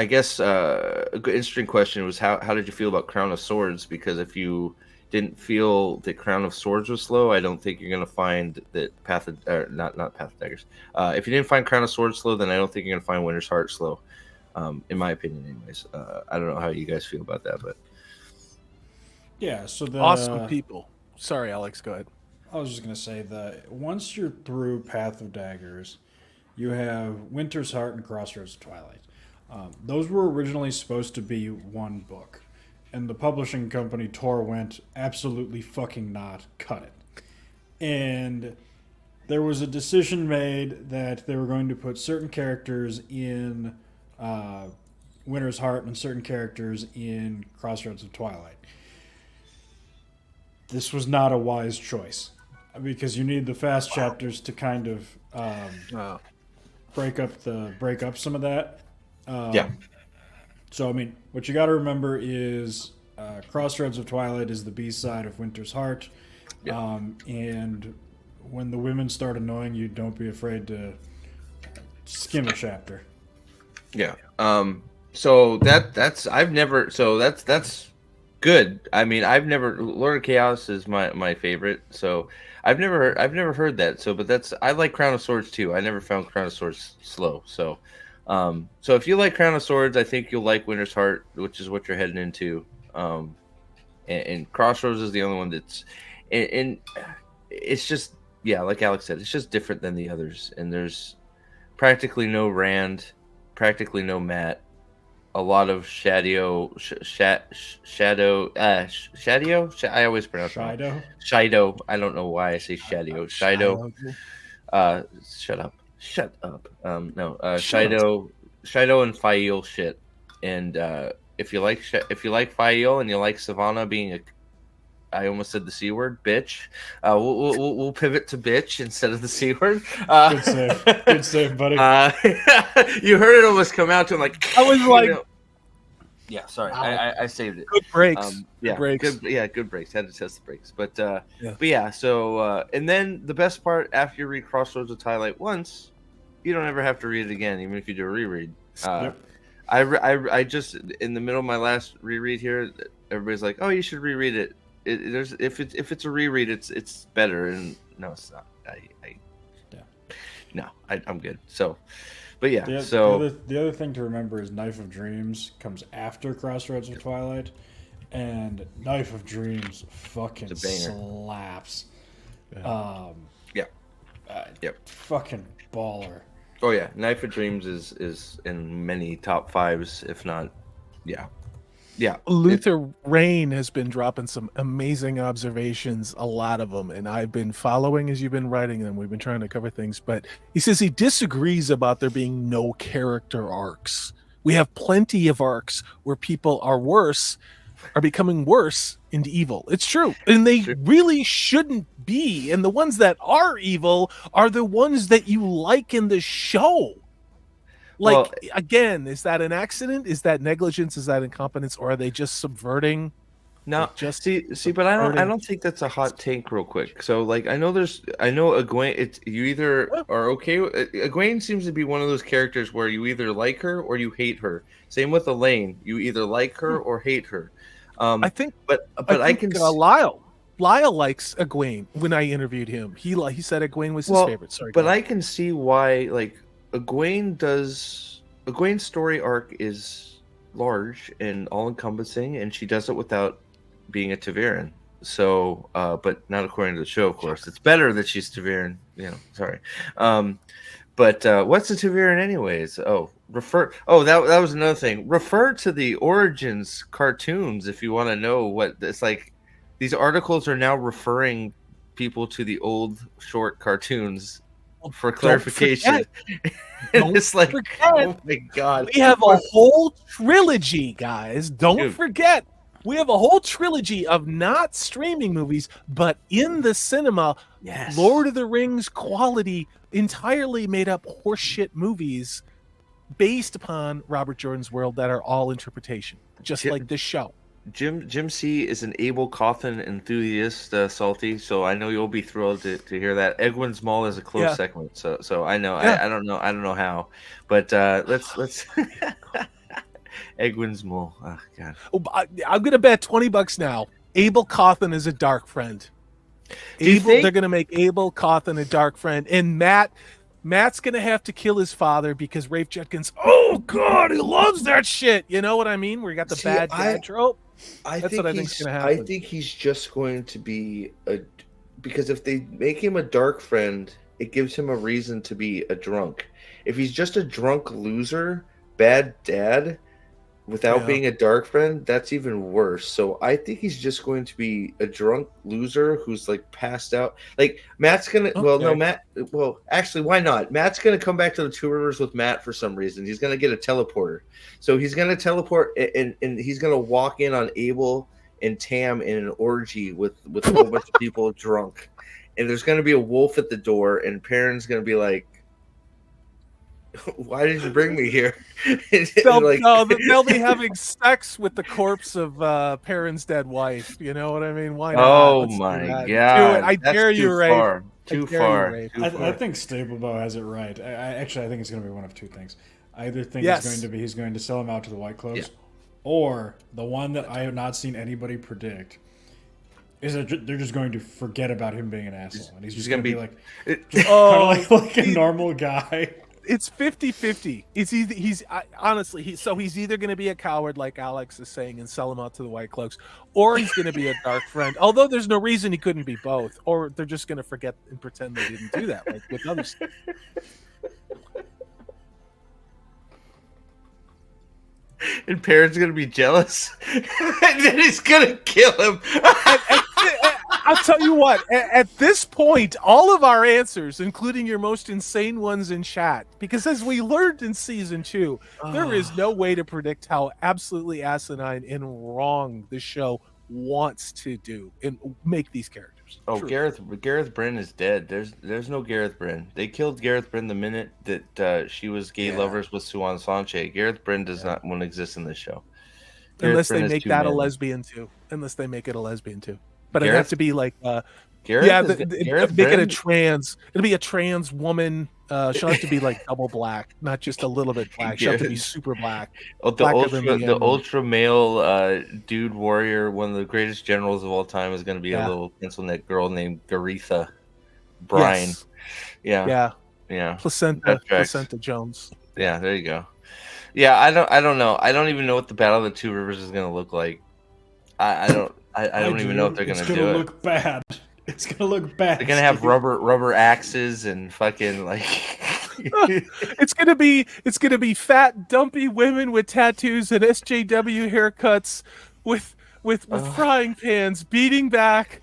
guess a good interesting question was how did you feel about Crown of Swords? Because if you didn't feel that Crown of Swords was slow, I don't think you're going to find that Path of not Path of Daggers. If you didn't find Crown of Swords slow, then I don't think you're going to find Winter's Heart slow. In my opinion, anyways. I don't know how you guys feel about that, but yeah. So the awesome people. Sorry, Alex. Go ahead. I was just gonna say that once you're through Path of Daggers, you have Winter's Heart and Crossroads of Twilight. Those were originally supposed to be one book, and the publishing company Tor went absolutely fucking not, cut it. And there was a decision made that they were going to put certain characters in Winter's Heart and certain characters in Crossroads of Twilight. This was not a wise choice, because you need the fast chapters to kind of break up some of that. yeah. So I mean, what you got to remember is Crossroads of Twilight is the B-side of Winter's Heart, and when the women start annoying you, don't be afraid to skim a chapter. Yeah. So that's good. I mean, I've never Lord of Chaos is my favorite. So I've never heard that. So, but I like Crown of Swords too. I never found Crown of Swords slow. So, so if you like Crown of Swords, I think you'll like Winter's Heart, which is what you're heading into. And Crossroads is the only one and it's just, yeah, like Alex said, it's just different than the others. And there's practically no Rand, practically no Matt, a lot of Shadow. I always pronounce it wrong. Shido. I don't know why I say Shadow. Shido. Shut up. No. Shido and Fael shit. And if you like Fael and you like Savannah being I almost said the C word, bitch. We'll pivot to bitch instead of the C word. Good save, buddy. You heard it almost come out to him like. I was like, yeah, sorry, I saved it. Good breaks. Yeah, breaks. Good breaks. Had to test the breaks, but yeah. So and then the best part after you read Crossroads of Twilight once, you don't ever have to read it again, even if you do a reread. Yep. I just in the middle of my last reread here, everybody's like, "Oh, you should reread it." If it's a reread, it's better, and no, it's not. I'm good. So, but yeah. The other thing to remember is Knife of Dreams comes after Crossroads of Twilight, and Knife of Dreams fucking slaps. Fucking baller. Oh yeah, Knife of Dreams is in many top fives, if not, yeah. Luther Rain has been dropping some amazing observations, a lot of them, and I've been following as you've been writing them. We've been trying to cover things, but he says he disagrees about there being no character arcs. We have plenty of arcs where people are becoming worse into evil. It's true, and they really shouldn't be. And the ones that are evil are the ones that you like in the show. Again, is that an accident? Is that negligence? Is that incompetence? Or are they just subverting? No, but I don't think that's a hot take. Real quick, so like I know Egwene. It's you either are okay. Egwene seems to be one of those characters where you either like her or you hate her. Same with Elaine. You either like her or hate her. I think, I can. Lyle likes Egwene. When I interviewed him, he said Egwene was his favorite. Sorry, but I can see why Egwene's story arc is large and all-encompassing, and she does it without being a Ta'veren. So, but not according to the show, of course. It's better that she's Ta'veren. Sorry. But what's a Ta'veren anyways? That was another thing. Refer to the Origins cartoons if you want to know what it's like. These articles are now referring people to the old short cartoons for clarification. It's like, oh my god, we have a whole trilogy, guys. Don't forget, we have a whole trilogy of not streaming movies, but in the cinema. Yes. Lord of the Rings quality, entirely made up horseshit movies based upon Robert Jordan's world that are all interpretation, just Jim, like this show. Jim C is an Abel Cawthon enthusiast, Salty. So I know you'll be thrilled to hear that. Egwin's Mall is a close Yeah. second. So I know Yeah. I don't know how, but let's Egwin's Mall. Oh God. Oh, I'm gonna bet $20 now. Abel Cawthon is a dark friend. They're gonna make Abel Cawthon a dark friend, and Matt's gonna have to kill his father because Rafe Judkins. Oh God, he loves that shit. You know what I mean? Where you got the bad dad trope. That's what I think's gonna happen. I think he's just going to be because if they make him a dark friend, it gives him a reason to be a drunk. If he's just a drunk loser, bad dad, without being a dark friend, that's even worse. So I think he's just going to be a drunk loser who's like passed out. Like Matt's gonna actually, why not? Matt's gonna come back to the Two Rivers with Matt for some reason. He's gonna get a teleporter. So he's gonna teleport and he's gonna walk in on Abel and Tam in an orgy with a whole bunch of people drunk. And there's gonna be a wolf at the door, and Perrin's gonna be like, why did you bring me here? They'll be having sex with the corpse of Perrin's dead wife. You know what I mean? Why not? Oh my God! Do it. I dare you, Ray. Too far. I think Stablebow has it right. I think it's going to be one of two things. I either think he's going to sell him out to the White Cloaks, or the one that I have not seen anybody predict is that they're just going to forget about him being an asshole, and he's just going to be like, kind of like a normal guy. It's 50-50. He's honestly, he's either going to be a coward like Alex is saying and sell him out to the White Cloaks, or he's going to be a dark friend. Although there's no reason he couldn't be both, or they're just going to forget and pretend they didn't do that, like with others. And Perrin's going to be jealous, and then he's going to kill him. I'll tell you what, at this point, all of our answers, including your most insane ones in chat, because as we learned in season 2, there is no way to predict how absolutely asinine and wrong the show wants to do and make these characters. Oh, Gareth Bryn is dead. There's no Gareth Bryn. They killed Gareth Bryn the minute that she was gay lovers with Suan Sanche. Gareth Bryn does not want to exist in this show. Unless they make that a lesbian too. But it'd have to be like, make it a trans. It'll be a trans woman. She'll have to be like double black, not just a little bit black. She'll have to be super black. Oh, the ultra male dude warrior, one of the greatest generals of all time, is going to be a little pencil neck girl named Garetha Brine. Yes. Yeah. Placenta Jones. Yeah, there you go. Yeah, I don't know. I don't even know what the Battle of the Two Rivers is going to look like. I don't even know if they're gonna do it. It's gonna look bad. It's gonna look bad. They're gonna have rubber axes and fucking like. It's gonna be fat, dumpy women with tattoos and SJW haircuts, with frying pans beating back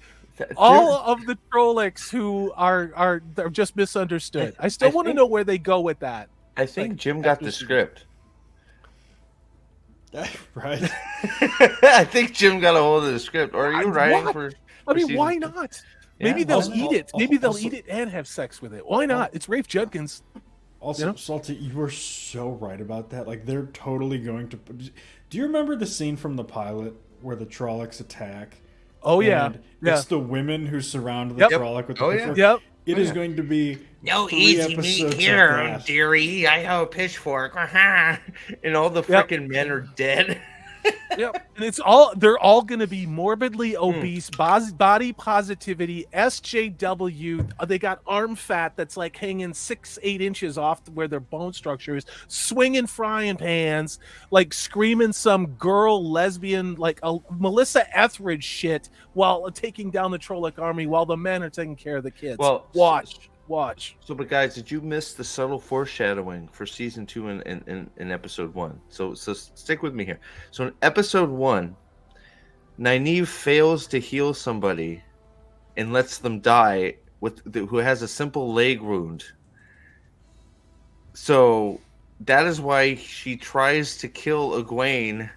all of the Trollocs who are just misunderstood. I still want to know where they go with that. I think Jim got the script. Right. I think Jim got a hold of the script. Or are you writing for? I mean, why not? Maybe they'll eat it. Maybe they'll eat it and have sex with it. Why not? It's Rafe Judkins. Also, Salty, you were so right about that. Like, they're totally going to. Do you remember the scene from the pilot where the Trollocs attack? Oh yeah, It's the women who surround the Trolloc with the pitchfork. Yep. It is going to be no easy meat here, dearie. I have a pitchfork. And all the freaking men are dead. Yep. And they're all going to be morbidly obese, body positivity, SJW. They got arm fat that's like hanging 6-8 inches off where their bone structure is, swinging frying pans, like screaming some girl lesbian, like a Melissa Etheridge shit while taking down the Trolloc army while the men are taking care of the kids. Well, watch. So, but guys, did you miss the subtle foreshadowing for season 2 in episode 1? So stick with me here. So in episode 1, Nynaeve fails to heal somebody and lets them die who has a simple leg wound. So that is why she tries to kill Elaine,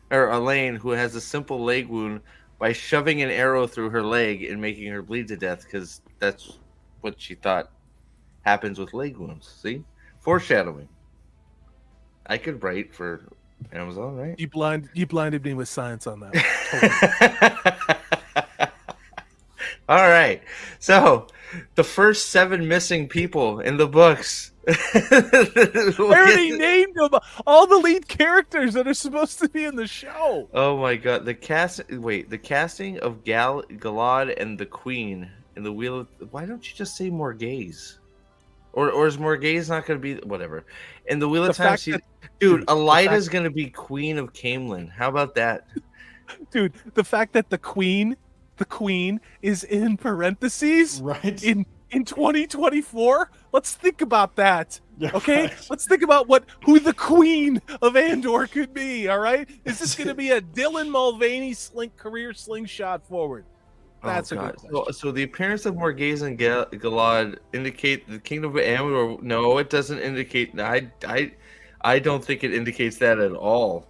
who has a simple leg wound, by shoving an arrow through her leg and making her bleed to death, because that's what she thought happens with leg wounds. See? Foreshadowing. I could write for Amazon, right? You blinded me with science on that one. Totally. All right. So, the first 7 missing people in the books. I already named them, all the lead characters that are supposed to be in the show. Oh my god, the casting of Galad and the Queen in the Wheel of, why don't you just say Morghese? Or is Morghese not going to be whatever? In the Wheel of Time season, dude, Elida's going to be Queen of Camelin. How about that? Dude, the fact that the Queen is in parentheses right in 2024. Let's think about that. Yeah, okay, right. Let's think about who the Queen of Andor could be. All right, is this going to be a Dylan Mulvaney career slingshot forward? That's a good question. So the appearance of Morghese and Galad indicate the Kingdom of Andor. No, it doesn't indicate. I don't think it indicates that at all.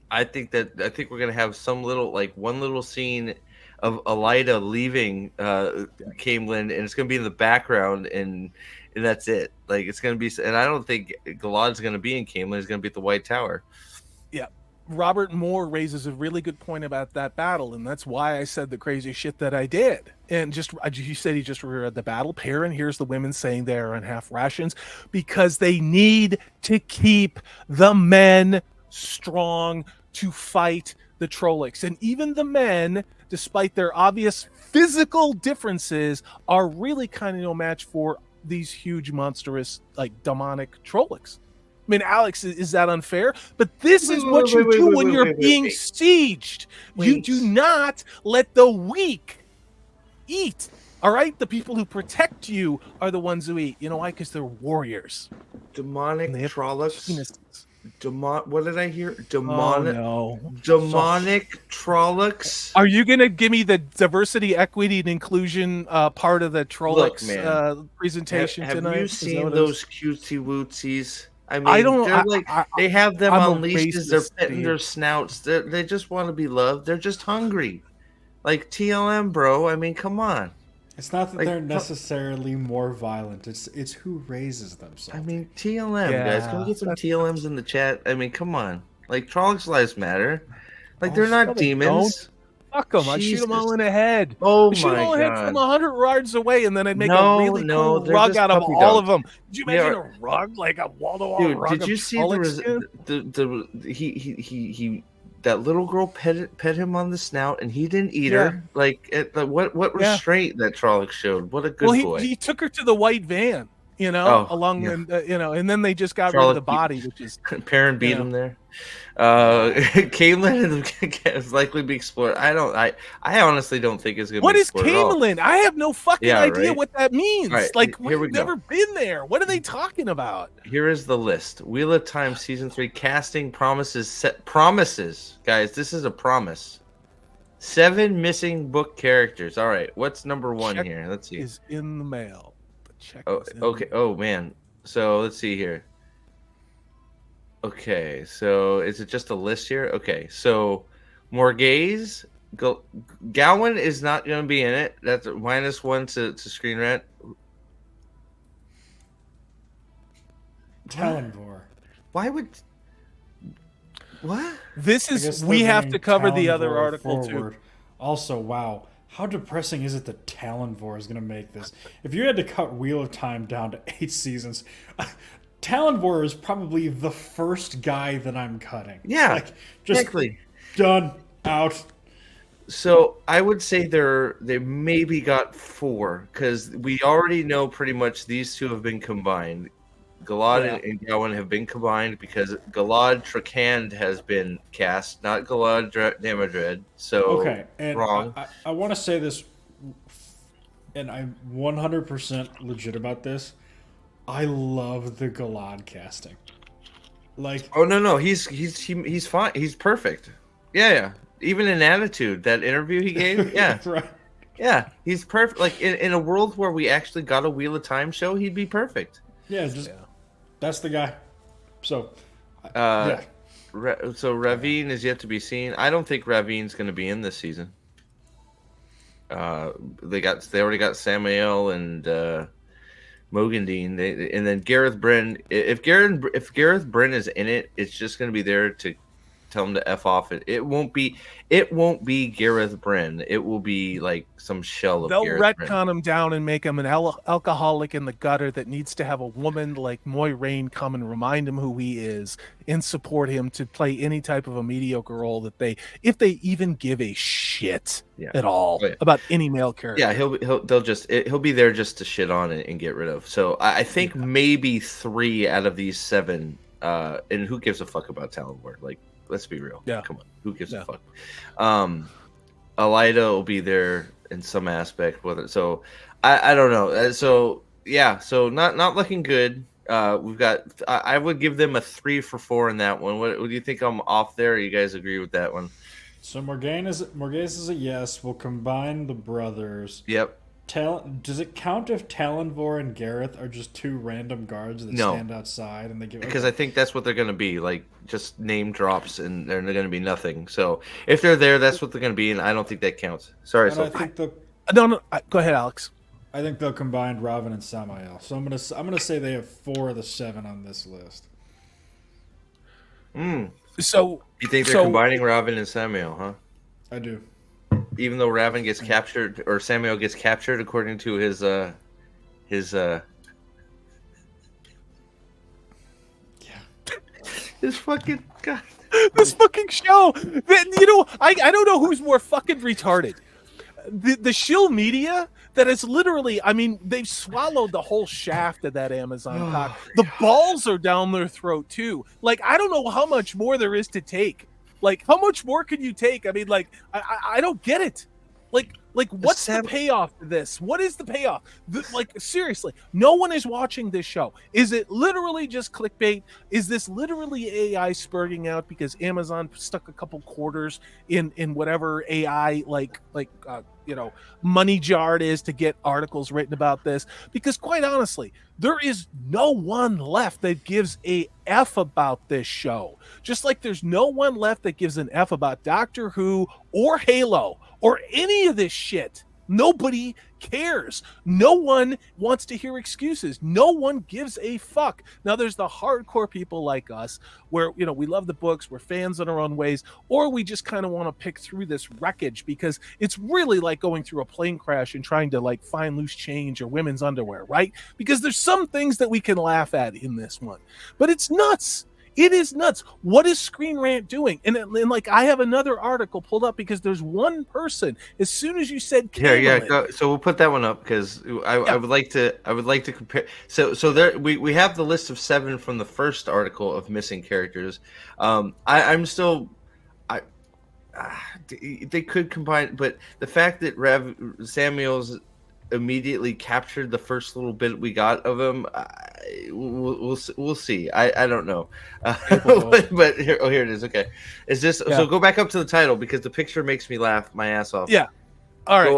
I think we're gonna have some little, like, one little scene of Elida leaving Camelin, and it's gonna be in the background, and that's it. Like, it's gonna be, and I don't think Galad's gonna be in Camelin. He's gonna be at the White Tower. Yeah, Robert Moore raises a really good point about that battle, and that's why I said the crazy shit that I did. And you said he just read the battle. Perrin hears the women saying they are on half rations because they need to keep the men strong to fight the Trollocs. And even the men, despite their obvious physical differences, are really kind of no match for these huge, monstrous, like, demonic Trollocs. I mean, Alex, is that unfair? But this is what you do when you're being sieged. You do not let the weak eat. All right? The people who protect you are the ones who eat. You know why? Because they're warriors. Demonic Trollocs. What did I hear? Demonic Trollocs. Are you gonna give me the diversity, equity, and inclusion part of the Trollocs presentation tonight? Have you seen those cutesy wootsies? I mean, they have them on leashes. They're petting their snouts. They just want to be loved. They're just hungry, like TLM, bro. I mean, come on. It's not that they're necessarily more violent. It's who raises them. I mean, TLM, guys. Can we get some TLMs in the chat? I mean, come on. Like, Trollocs' lives matter. Like, they're not demons. Fuck them. I'd shoot them all in the head. Oh, my God. Shoot them all in the head from 100 yards away, and then I'd make a really cool rug out of all of them. Did you imagine a rug? Like a wall-to-wall rug? Did you see that little girl pet him on the snout, and he didn't eat her? Like, what restraint that Trolloc showed. What a good boy. He took her to the white van, and then they just got rid of the body, which is Perrin beat him there. Camelin is likely to be explored. I honestly don't think it's going to be explored. What is Camelin? I have no fucking idea what that means. Right, like, we've never been there. What are they talking about? Here is the list. Wheel of Time Season 3 casting promises. Guys, this is a promise. 7 missing book characters. All right, what's number 1 here? Let's see. Is in the mail. Okay. Oh, man. So, let's see here. Okay, so is it just a list here? Okay, so Morghese, Gawain is not going to be in it. That's -1 to screen rant. Talonvor. Why would... What? This is... We have to cover the other article, too. Also, wow. How depressing is it that Talonvor is going to make this? If you had to cut Wheel of Time down to 8 seasons... Talonvor is probably the first guy that I'm cutting. Yeah, like, just exactly. Done. Out. So I would say they maybe got 4, because we already know pretty much these two have been combined. Galad and Gawain have been combined because Galad Trakand has been cast, not Galad Damodred. So okay, and wrong. I want to say this, and I'm 100% legit about this. I love the Galad casting. Like, oh no, he's fine. He's perfect. Yeah. Even in attitude, that interview he gave, yeah, right. Yeah, he's perfect. Like, in a world where we actually got a Wheel of Time show, he'd be perfect. Yeah, that's the guy. So, so Ravine is yet to be seen. I don't think Ravine's going to be in this season. They already got Samael and Mogandine, and then Gareth Bryn. If Gareth Bryn is in it, it's just going to be there to tell him to F off. It won't be Gareth Bryn. It will be like some shell of They'll Gareth Bryn. retcon him down and make him an alcoholic in the gutter that needs to have a woman like Moiraine come and remind him who he is and support him to play any type of a mediocre role if they even give a shit at all about any male character. Yeah, he'll be there just to shit on and get rid of. So I think maybe 3 out of these 7. And who gives a fuck about Talon Lord? Like, let's be real. Yeah. Come on. Who gives a fuck? Alida will be there in some aspect. So I don't know. So not looking good. We've got. I would give them a 3 for 4 in that one. What do you think? I'm off there. Or you guys agree with that one? So Morghese is a yes. We'll combine the brothers. Yep. Does it count if Talonvor and Gareth are just 2 random guards that stand outside and they give? Because I think that's what they're going to be, like just name drops, and they're going to be nothing. So if they're there, that's what they're going to be, and I don't think that counts. Sorry, I think no. Go ahead, Alex. I think they'll combine Robin and Samael. So I'm gonna say they have 4 of the 7 on this list. So you think they're combining Robin and Samael, huh? I do. Even though Raven gets captured or Samuel gets captured, according to his his fucking God. This fucking show. I don't know who's more fucking retarded. The shill media that is literally, I mean, they've swallowed the whole shaft of that Amazon cock. The balls are down their throat too. Like, I don't know how much more there is to take. Like, how much more can you take? I mean, like, I don't get it. Like, what's the payoff to this? What is the payoff? Like, seriously, no one is watching this show. Is it literally just clickbait? Is this literally AI spurting out because Amazon stuck a couple quarters in whatever AI money jar it is to get articles written about this? Because quite honestly, there is no one left that gives a F about this show. Just like there's no one left that gives an F about Doctor Who or Halo or any of this shit. Nobody cares. No one wants to hear excuses. No one gives a fuck. Now, there's the hardcore people like us where, we love the books, we're fans in our own ways, or we just kind of want to pick through this wreckage because it's really like going through a plane crash and trying to like find loose change or women's underwear, right? Because there's some things that we can laugh at in this one, but it's nuts. It is nuts. What is Screen Rant doing? And like, I have another article pulled up because there's one person. As soon as you said, go. So we'll put that one up because I would like to compare. So there we have the list of 7 from the first article of missing characters. I'm still. They could combine, but the fact that Samuel's immediately captured the first little bit we got of him, we'll see. I don't know, but here it is. Okay, is this so? Go back up to the title because the picture makes me laugh my ass off. Yeah. All right.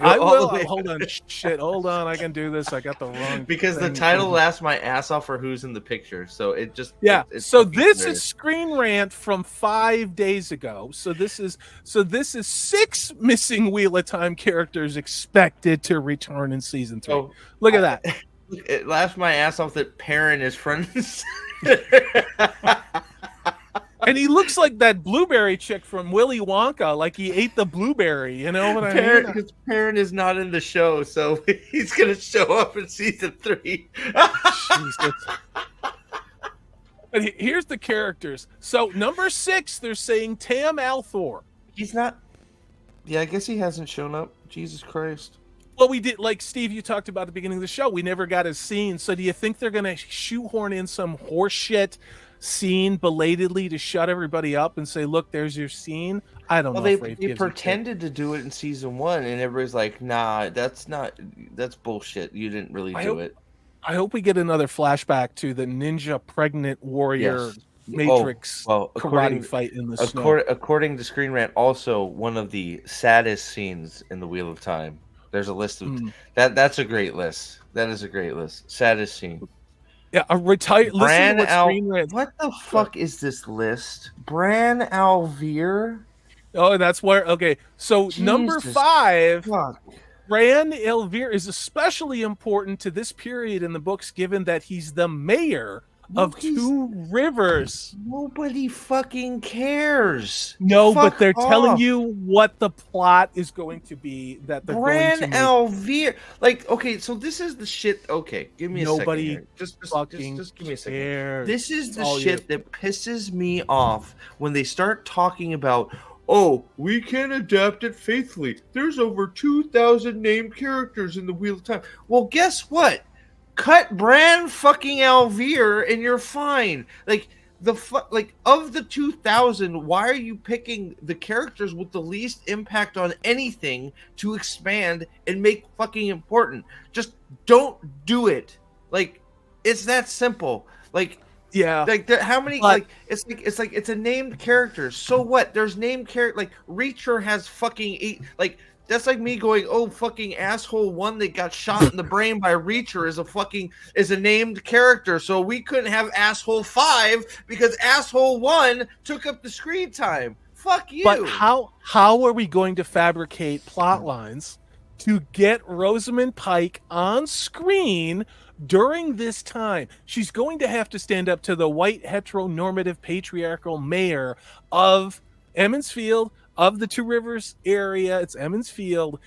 I will. Hold on. Shit. Hold on. I can do this. I got the wrong. Because the title laughs my ass off for who's in the picture. So it just. Yeah. So this is Screen Rant from 5 days ago. So this is 6 missing Wheel of Time characters expected to return in season 3. Oh, look at that. It laughs my ass off that Perrin is front and center. And he looks like that blueberry chick from Willy Wonka, like he ate the blueberry. You know what I mean? Because Perrin is not in the show, so he's going to show up in season 3. Jesus. And here's the characters. So number 6, they're saying Tam Althor. He's not. Yeah, I guess he hasn't shown up. Jesus Christ. Well, we did, like Steve, you talked about at the beginning of the show. We never got his scene. So do you think they're going to shoehorn in some horseshit scene belatedly to shut everybody up and say, look, there's your scene? I don't know. They pretended to do it in season 1 and everybody's like, nah, that's bullshit. You didn't really do it. I hope we get another flashback to the ninja pregnant warrior Matrix karate fight in the snow. According to Screen Rant, also one of the saddest scenes in the Wheel of Time. There's a list of that's a great list. That is a great list. Saddest scene. Yeah, a retired. Listen to what Screen Rant. What the fuck is this list? Bran Alvear. Oh, that's where. Okay, so Jesus number 5. Fuck. Bran Elvir is especially important to this period in the books, given that he's the mayor of Two Rivers. Nobody fucking cares. No, Fuck but they're telling off. you what the plot is going to be. That they're going to make. Elvir. Like, okay, so this is the shit. Okay, give me a second here. Just give me a second. Cares. This is the shit that pisses me off when they start talking about, oh, we can't adapt it faithfully. There's over 2,000 named characters in the Wheel of Time. Well, guess what? Cut Bran fucking Elvir and you're fine. Like of the 2,000, why are you picking the characters with the least impact on anything to expand and make fucking important? Just don't do it. Like, it's that simple. Like, yeah. Like, how many? But, it's a named character. So what? There's named character. Like, Reacher has fucking 8. Like, that's like me going, oh, fucking asshole 1 that got shot in the brain by Reacher is a named character. So we couldn't have asshole 5 because asshole 1 took up the screen time. Fuck you. But how are we going to fabricate plot lines to get Rosamund Pike on screen during this time? She's going to have to stand up to the white heteronormative patriarchal mayor of Emmons Field, of the Two Rivers area. It's Emmons Field,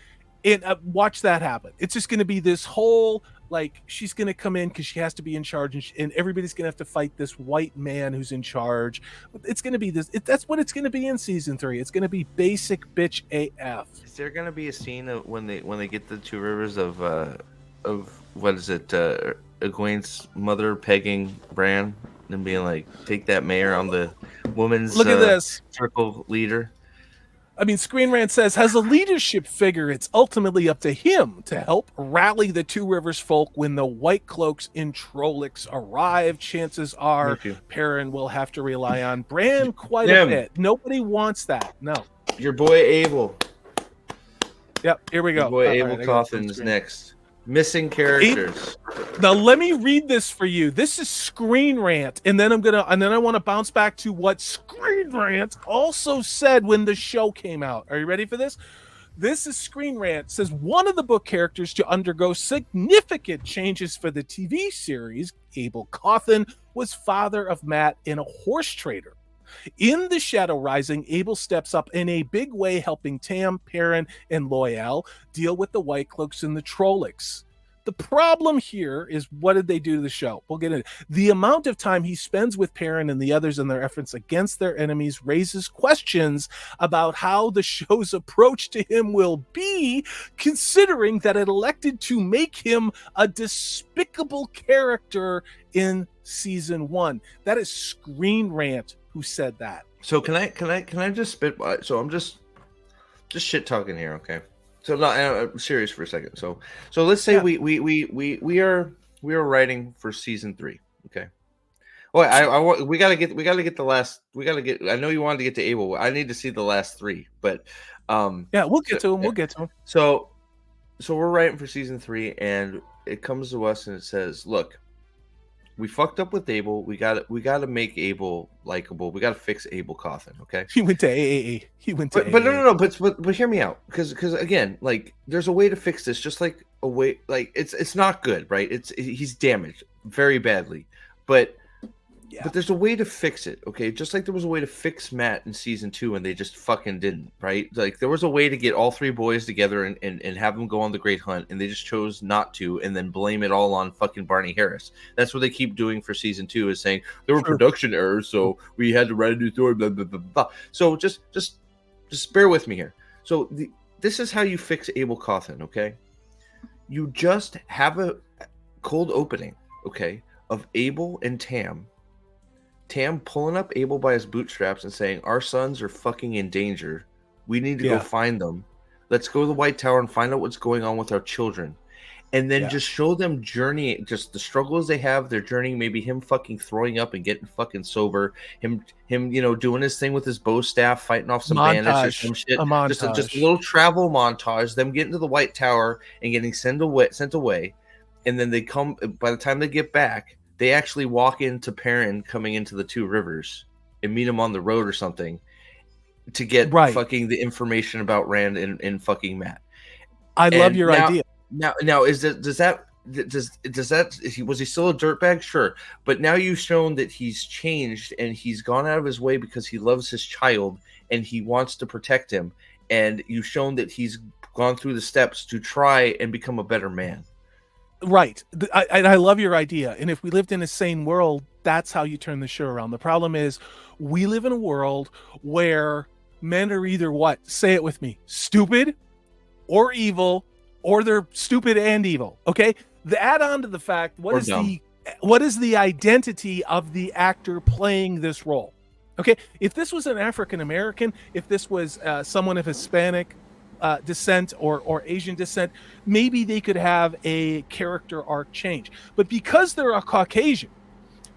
and watch that happen. It's just going to be this whole, like, she's going to come in because she has to be in charge, and everybody's going to have to fight this white man who's in charge. It's going to be this. That's what it's going to be in season 3. It's going to be basic bitch AF. Is there going to be a scene of when they get the Two Rivers of what is it? Egwene's mother pegging Bran and being like, "Take that, mayor! I'm the woman's look at this circle leader." I mean, Screen Rant says, as a leadership figure, it's ultimately up to him to help rally the Two Rivers folk when the White Cloaks in Trollocs arrive. Chances are Perrin will have to rely on Bran quite a bit. Nobody wants that. No. Your boy Abel. Yep, here we go. Your boy Abel Coffin is next. Missing characters. Now let me read this for you. This is Screen Rant, and then I want to bounce back to what Screen Rant also said when the show came out. Are you ready for this? This is Screen Rant. It says one of the book characters to undergo significant changes for the TV series, Abel Cawthon, was father of Matt and a horse trader. In The Shadow Rising, Abel steps up in a big way, helping Tam, Perrin, and Loial deal with the White Cloaks and the Trollocs. The problem here is, what did they do to the show? We'll get into it. The amount of time he spends with Perrin and the others in their efforts against their enemies raises questions about how the show's approach to him will be, considering that it elected to make him a despicable character in season 1. That is Screen Rant who said that. So can I just spit? So I'm just shit talking here, okay? So no, I'm serious for a second. So let's say we are writing for season 3, okay? Well, we gotta get the last. I know you wanted to get to Abel. I need to see the last 3, but yeah, we'll get to him. We'll get to him. So we're writing for season 3, and it comes to us and it says, "Look, we fucked up with Abel. We got to make Abel likable. We got to fix Abel Cawthon." Okay. He went to AAA. But no. But hear me out, because again, like, there's a way to fix this. Just like a way, like, it's not good, right? He's damaged very badly, but there's a way to fix it. Okay, just like there was a way to fix Matt in season 2, and they just fucking didn't, right? Like, there was a way to get all 3 boys together and have them go on the Great Hunt, and they just chose not to, and then blame it all on fucking Barney Harris. That's what they keep doing for season 2, is saying there were production errors, so we had to write a new story, blah blah blah blah. So just bear with me here. So this is how you fix Abel Cawthon, okay? You just have a cold opening, okay, of Abel and Tam pulling up Abel by his bootstraps and saying, "Our sons are fucking in danger. We need to go find them. Let's go to the White Tower and find out what's going on with our children." And then just show them journey, just the struggles they have, their journey, maybe him fucking throwing up and getting fucking sober, him doing his thing with his bow staff, fighting off some bandits or some shit. Just a little travel montage, them getting to the White Tower and getting sent away. And then they come, by the time they get back, they actually walk into Perrin coming into the Two Rivers and meet him on the road or something to get fucking the information about Rand and fucking Matt. I love your idea. Now is that does that was he still a dirtbag? Sure, but now you've shown that he's changed and he's gone out of his way because he loves his child and he wants to protect him, and you've shown that he's gone through the steps to try and become a better man. Right. I love your idea. And if we lived in a sane world, that's how you turn the show around. The problem is we live in a world where men are either what? Say it with me. Stupid or evil, or they're stupid and evil. Okay? The add on to the fact, what is the identity of the actor playing this role? Okay? If this was an African American, if this was someone of Hispanic descent or Asian descent, maybe they could have a character arc change. But because they're a Caucasian,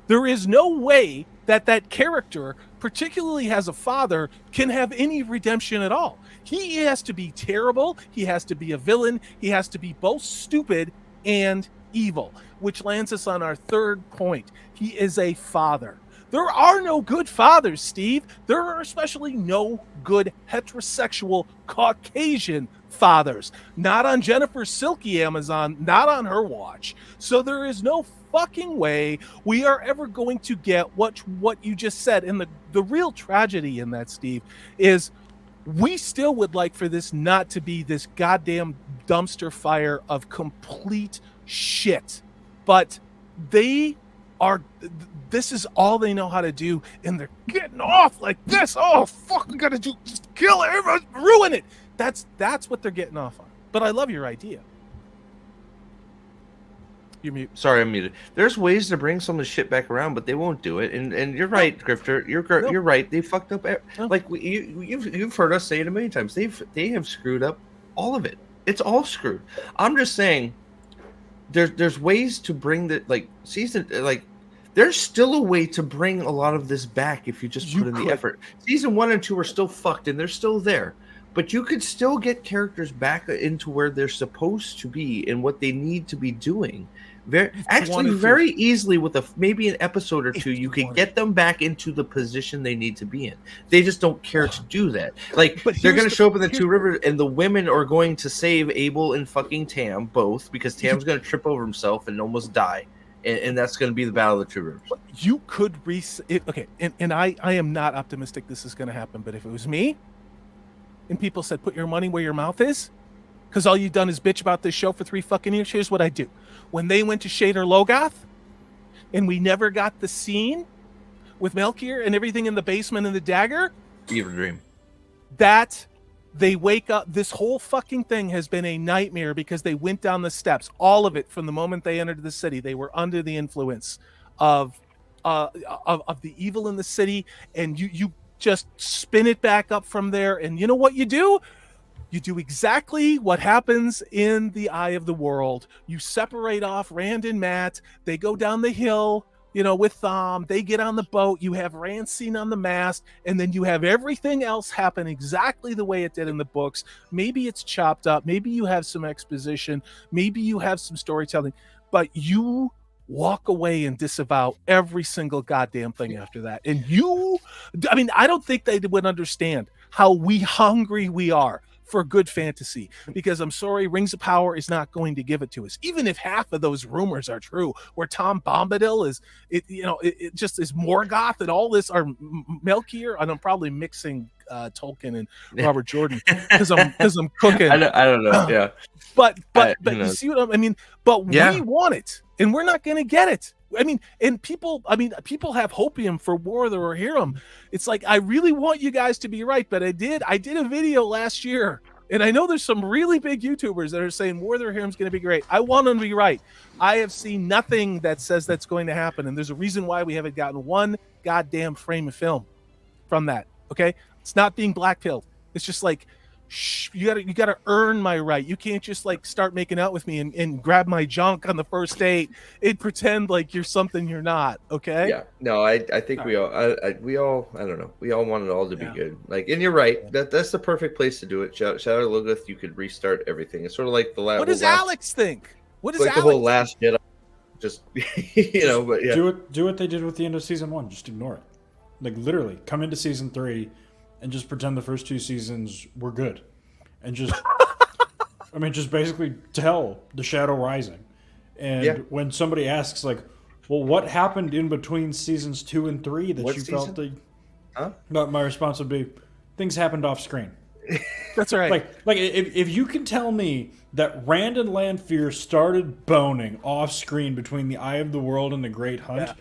there is no way that character, particularly as a father, can have any redemption at all. He has to be terrible. He has to be a villain. He has to be both stupid and evil, which lands us on our third point. He is a father. There are no good fathers, Steve. There are especially no good heterosexual Caucasian fathers. Not on Jennifer's Silky Amazon, not on her watch. So there is no fucking way we are ever going to get what you just said. And the real tragedy in that, Steve, is we still would like for this not to be this goddamn dumpster fire of complete shit. But this is all they know how to do, and they're getting off like this. Oh, fuck, we gotta just kill it, ruin it. That's what they're getting off on. But I love your idea. You're mute. Sorry, I'm muted. There's ways to bring some of the shit back around, but they won't do it. And you're right, Grifter. You're right. They fucked up. Like you've heard us say it a million times. They have screwed up all of it. It's all screwed. I'm just saying. There's ways to bring there's still a way to bring a lot of this back if you just put in the effort. Season 1 and 2 are still fucked and they're still there, but you could still get characters back into where they're supposed to be and what they need to be doing. Very easily with maybe an episode or two, you can get them back into the position they need to be in. They just don't care to do that. Like, they're going to show up in the Two Rivers, and the women are going to save Abel and fucking Tam both, because Tam's going to trip over himself and almost die. And that's going to be the Battle of the Two Rivers. You could and I am not optimistic this is going to happen, but if it was me, and people said, put your money where your mouth is, because all you've done is bitch about this show for 3 fucking years, here's what I do. When they went to Shader Logoth, and we never got the scene with Melchior and everything in the basement and the dagger, Fever dream. That they wake up. This whole fucking thing has been a nightmare because they went down the steps. All of it from the moment they entered the city, they were under the influence of the evil in the city, and you just spin it back up from there. And you know what you do? You do exactly what happens in The Eye of the World. You separate off Rand and Matt. They go down the hill, with Thom. They get on the boat. You have Rand seen on the mast, and then you have everything else happen exactly the way it did in the books. Maybe it's chopped up. Maybe you have some exposition. Maybe you have some storytelling, but you walk away and disavow every single goddamn thing after that. And I don't think they would understand how hungry we are for good fantasy, because I'm sorry, Rings of Power is not going to give it to us. Even if half of those rumors are true, where Tom Bombadil it just is Morgoth, and all this are Melchior, and I'm probably mixing Tolkien and Robert Jordan because I'm cooking. I don't know. Yeah, but you see what I mean? But we want it, and we're not going to get it. People have hopium for War of the Rohirrim. It's like, I really want you guys to be right, but I did a video last year, and I know there's some really big YouTubers that are saying War of the Rohirrim is going to be great. I want them to be right. I have seen nothing that says that's going to happen, and there's a reason why we haven't gotten one goddamn frame of film from that. Okay, it's not being blackpilled. It's just like, you gotta earn my right. You can't just start making out with me and grab my junk on the first date and pretend like you're something you're not. Okay. Yeah. No, I think we all I don't know. We all want it all to be good. And you're right. That's the perfect place to do it. Shout out to Lilith. You could restart everything. It's sort of like the last. What does Alex think? What is like Alex? The whole Last Jedi? Just but yeah. Do what they did with the end of season 1. Just ignore it. Literally, come into season 3 and just pretend the first 2 seasons were good, and just I mean, just basically tell the Shadow Rising. And when somebody asks, like, well, what happened in between seasons 2 and 3 that you felt that? Huh? My response would be, things happened off screen. That's right. Like if you can tell me that Rand and Lanfear started boning off screen between the Eye of the World and the Great Hunt,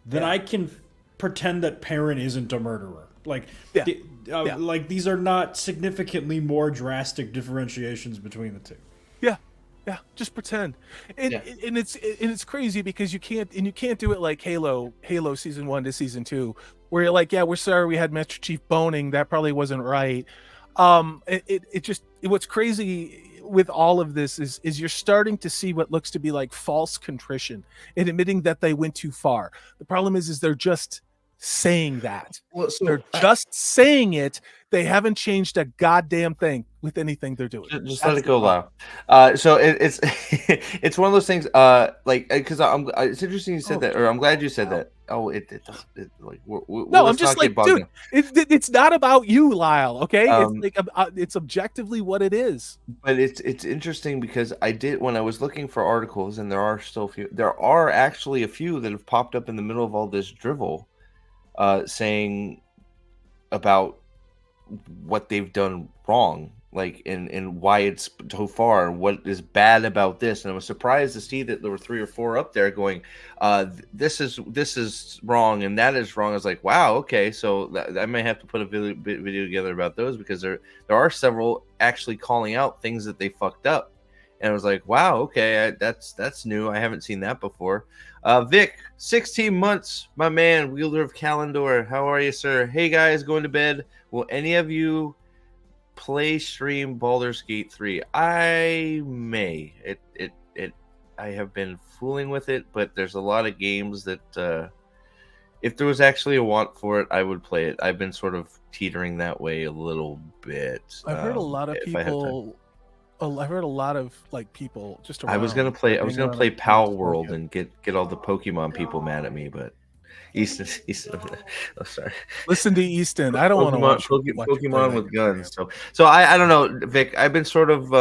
then I can pretend that Perrin isn't a murderer. Like, like these are not significantly more drastic differentiations between the two. Yeah, just pretend. And it's crazy because you can't do it like Halo season 1 to season 2, where you're like, yeah, we're sorry we had Master Chief boning, that probably wasn't right. What's crazy with all of this is you're starting to see what looks to be like false contrition and admitting that they went too far. The problem is they're just saying that. Well, so they're just saying it. They haven't changed a goddamn thing with anything they're doing. Just let it go, Lau. So it's it's one of those things. Because it's interesting you said that, or I'm glad you said that. Oh, I'm just like, dude, it's not about you, Lyle. Okay, it's objectively what it is. But it's interesting because when I was looking for articles, and there are actually a few that have popped up in the middle of all this drivel, saying about what they've done wrong, like and why it's so far, what is bad about this. And I was surprised to see that there were 3 or 4 up there going, this is wrong and that is wrong. I was like, wow, okay, so I may have to put a video together about those, because there are several actually calling out things that they fucked up. And I was like, wow, okay, that's new. I haven't seen that before. Vic, 16 months, my man, wielder of Kalendor. How are you, sir? Hey, guys, going to bed. Will any of you play stream Baldur's Gate 3? I may. I have been fooling with it, but there's a lot of games that if there was actually a want for it, I would play it. I've been sort of teetering that way a little bit. I've heard a lot of people... I've heard a lot of people just around. I was gonna play Pal World and get all the Pokemon people mad at me, but Easton. Oh, sorry. Listen to Easton. I don't want to watch Pokemon with guns. So I don't know, Vic. I've been sort of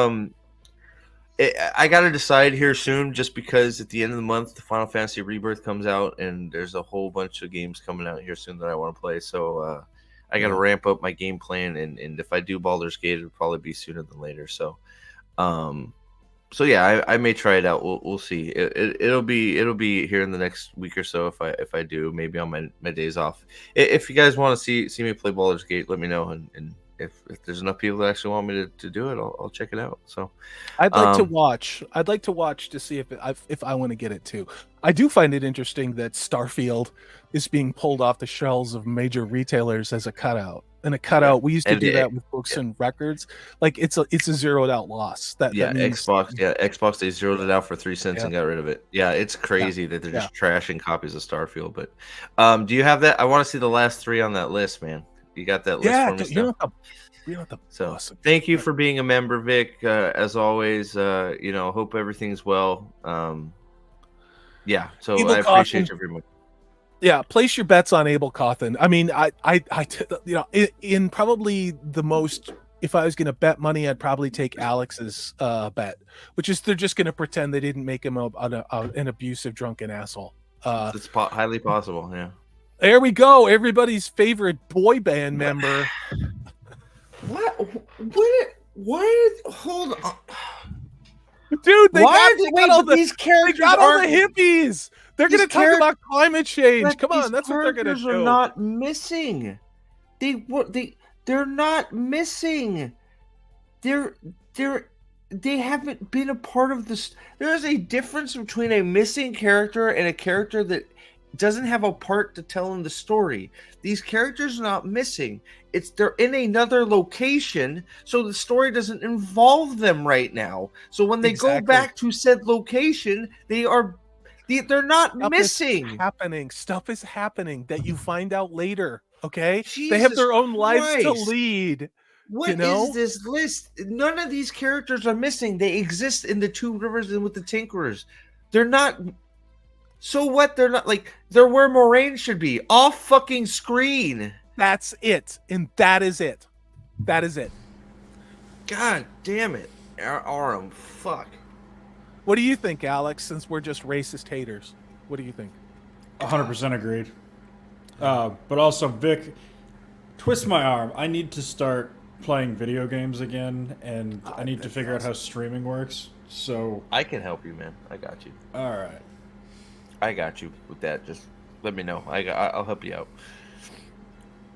I gotta decide here soon, just because at the end of the month the Final Fantasy Rebirth comes out, and there's a whole bunch of games coming out here soon that I want to play. So I gotta ramp up my game plan, and if I do Baldur's Gate, it'll probably be sooner than later. So yeah, I may try it out. We'll see. It'll be here in the next week or so if I do, maybe on my days off. If you guys want to see me play Baldur's Gate, let me know, and if there's enough people that actually want me to do it, I'll check it out. So I'd like to watch. I'd like to watch to see if I want to get it too. I do find it interesting that Starfield is being pulled off the shelves of major retailers as a cutout. And a cutout, we used to do that with books and records. Like it's a zeroed out loss. That means, Xbox, they zeroed it out for 3 cents and got rid of it. Yeah, it's crazy that they're just trashing copies of Starfield. But do you have that? I want to see the last 3 on that list, man. You got that list for me still? So thank you for being a member, Vic. As always, hope everything's well. So Abel I appreciate everyone. Yeah, place your bets on Abel Cawthon. I mean, in probably the most, if I was going to bet money, I'd probably take Alex's bet, which is they're just going to pretend they didn't make him an abusive, drunken asshole. It's highly possible, yeah. There we go. Everybody's favorite boy band member. What? Hold on. Dude, they got all the hippies. They're going to talk about climate change. Come on, that's what they're going to do. Are not missing. They're not missing. They haven't been a part of this. There is a difference between a missing character and a character that doesn't have a part to tell in the story. These characters are not missing. They're in another location, so the story doesn't involve them right now. So when they go back to said location, they're not missing. Stuff is happening that you find out later. Okay, Jesus they have their own lives Christ. to lead. What is this list? None of these characters are missing. They exist in the Two Rivers and with the Tinkerers. They're not. So what? They're not they're where Moraine should be, off fucking screen. That's it, and that is it. That is it. God damn it! Aram, fuck. What do you think, Alex? Since we're just racist haters, what do you think? 100% agreed. But also, Vic, twist my arm. I need to start playing video games again, and I need to figure out how streaming works. So I can help you, man. I got you. all right. I got you with that. Just let me know. I'll help you out.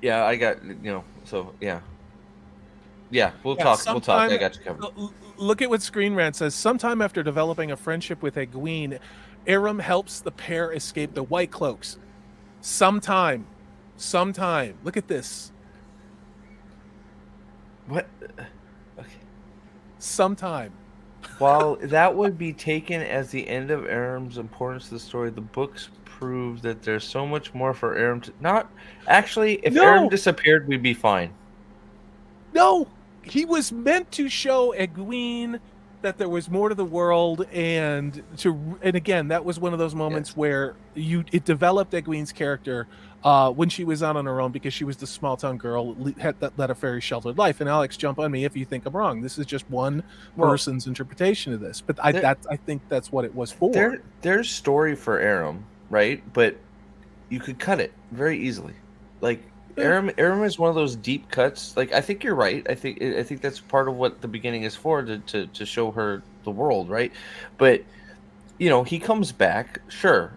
Yeah, I got So yeah, we'll talk. We'll talk. I got you covered. Look at what Screen Rant says. Sometime after developing a friendship with Egwene, Aram helps the pair escape the White Cloaks. Sometime. Look at this. What? Okay. Sometime. While that would be taken as the end of Aram's importance to the story, the books prove that there's so much more for Aram to not. Actually, if Aram disappeared, we'd be fine. No, he was meant to show Egwene that there was more to the world, and again, that was one of those moments where it developed Egwene's character when she was out on her own, because she was the small town girl that led a very sheltered life. And Alex, jump on me if you think I'm wrong. This is just one person's interpretation of this, but I think that's what it was for. There's story for Aram, right? But you could cut it very easily. Like Aram is one of those deep cuts. Like, I think you're right. I think that's part of what the beginning is for, to show her the world, right? But he comes back. Sure.